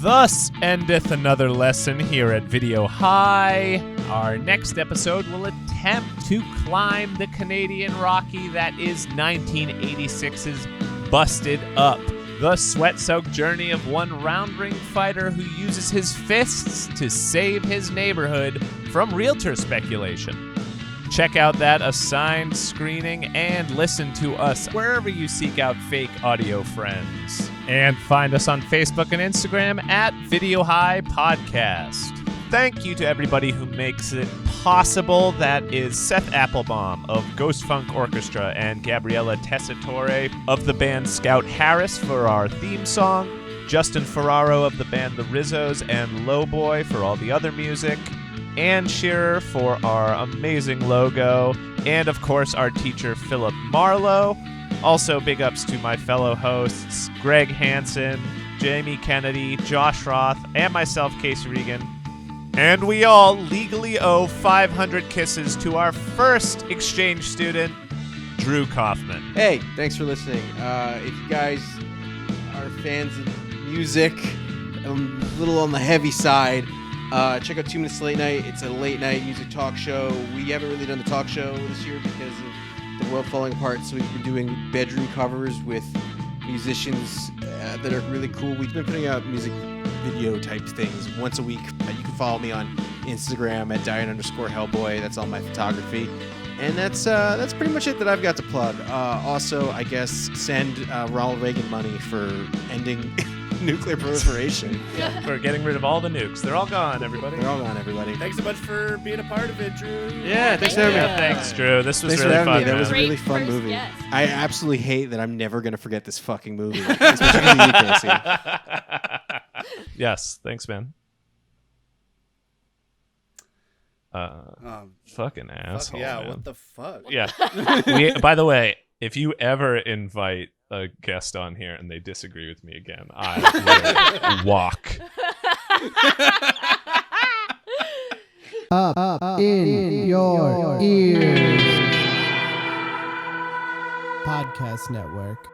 Thus endeth another lesson here at Video High. Our next episode will attempt to climb the Canadian Rocky that is 1986's Busted Up. The sweat-soaked journey of one round-ring fighter who uses his fists to save his neighborhood from realtor speculation. Check out that assigned screening and listen to us wherever you seek out fake audio friends. And find us on Facebook and Instagram at Video High Podcast. Thank you to everybody who makes it possible. That is Seth Applebaum of Ghost Funk Orchestra and Gabriella Tessitore of the band Scout Harris for our theme song, Justin Ferraro of the band The Rizzos, and Lowboy for all the other music, Ann Shearer for our amazing logo, and of course our teacher Philip Marlowe. Also big ups to my fellow hosts Greg Hansen, Jamie Kennedy, Josh Roth, and myself, Casey Regan. And we all legally owe 500 kisses to our first exchange student, Drew Kaufman. Hey, thanks for listening. If you guys are fans of music, a little on the heavy side, check out 2 Minutes to Late Night. It's a late night music talk show. We haven't really done the talk show this year because of the world falling apart, so we've been doing bedroom covers with musicians that are really cool. We've been putting out music video type things once a week. You can follow me on Instagram at Diane_Hellboy. That's all my photography. And that's pretty much it that I've got to plug. Also, I guess send Ronald Reagan money for ending nuclear proliferation. Yeah, for getting rid of all the nukes. They're all gone, everybody. They're all gone, everybody. Thanks so much for being a part of it, Drew. Yeah, thanks for having me. Thanks, Drew. This was Thanks really for having fun. me. That was a really fun movie. I absolutely hate that I'm never going to forget this fucking movie. Especially you, Casey. Yes, thanks, man. Fucking asshole. Yeah, man. what the fuck? Yeah. By the way, if you ever invite a guest on here and they disagree with me again, I will walk. Up in your ears. Podcast Network.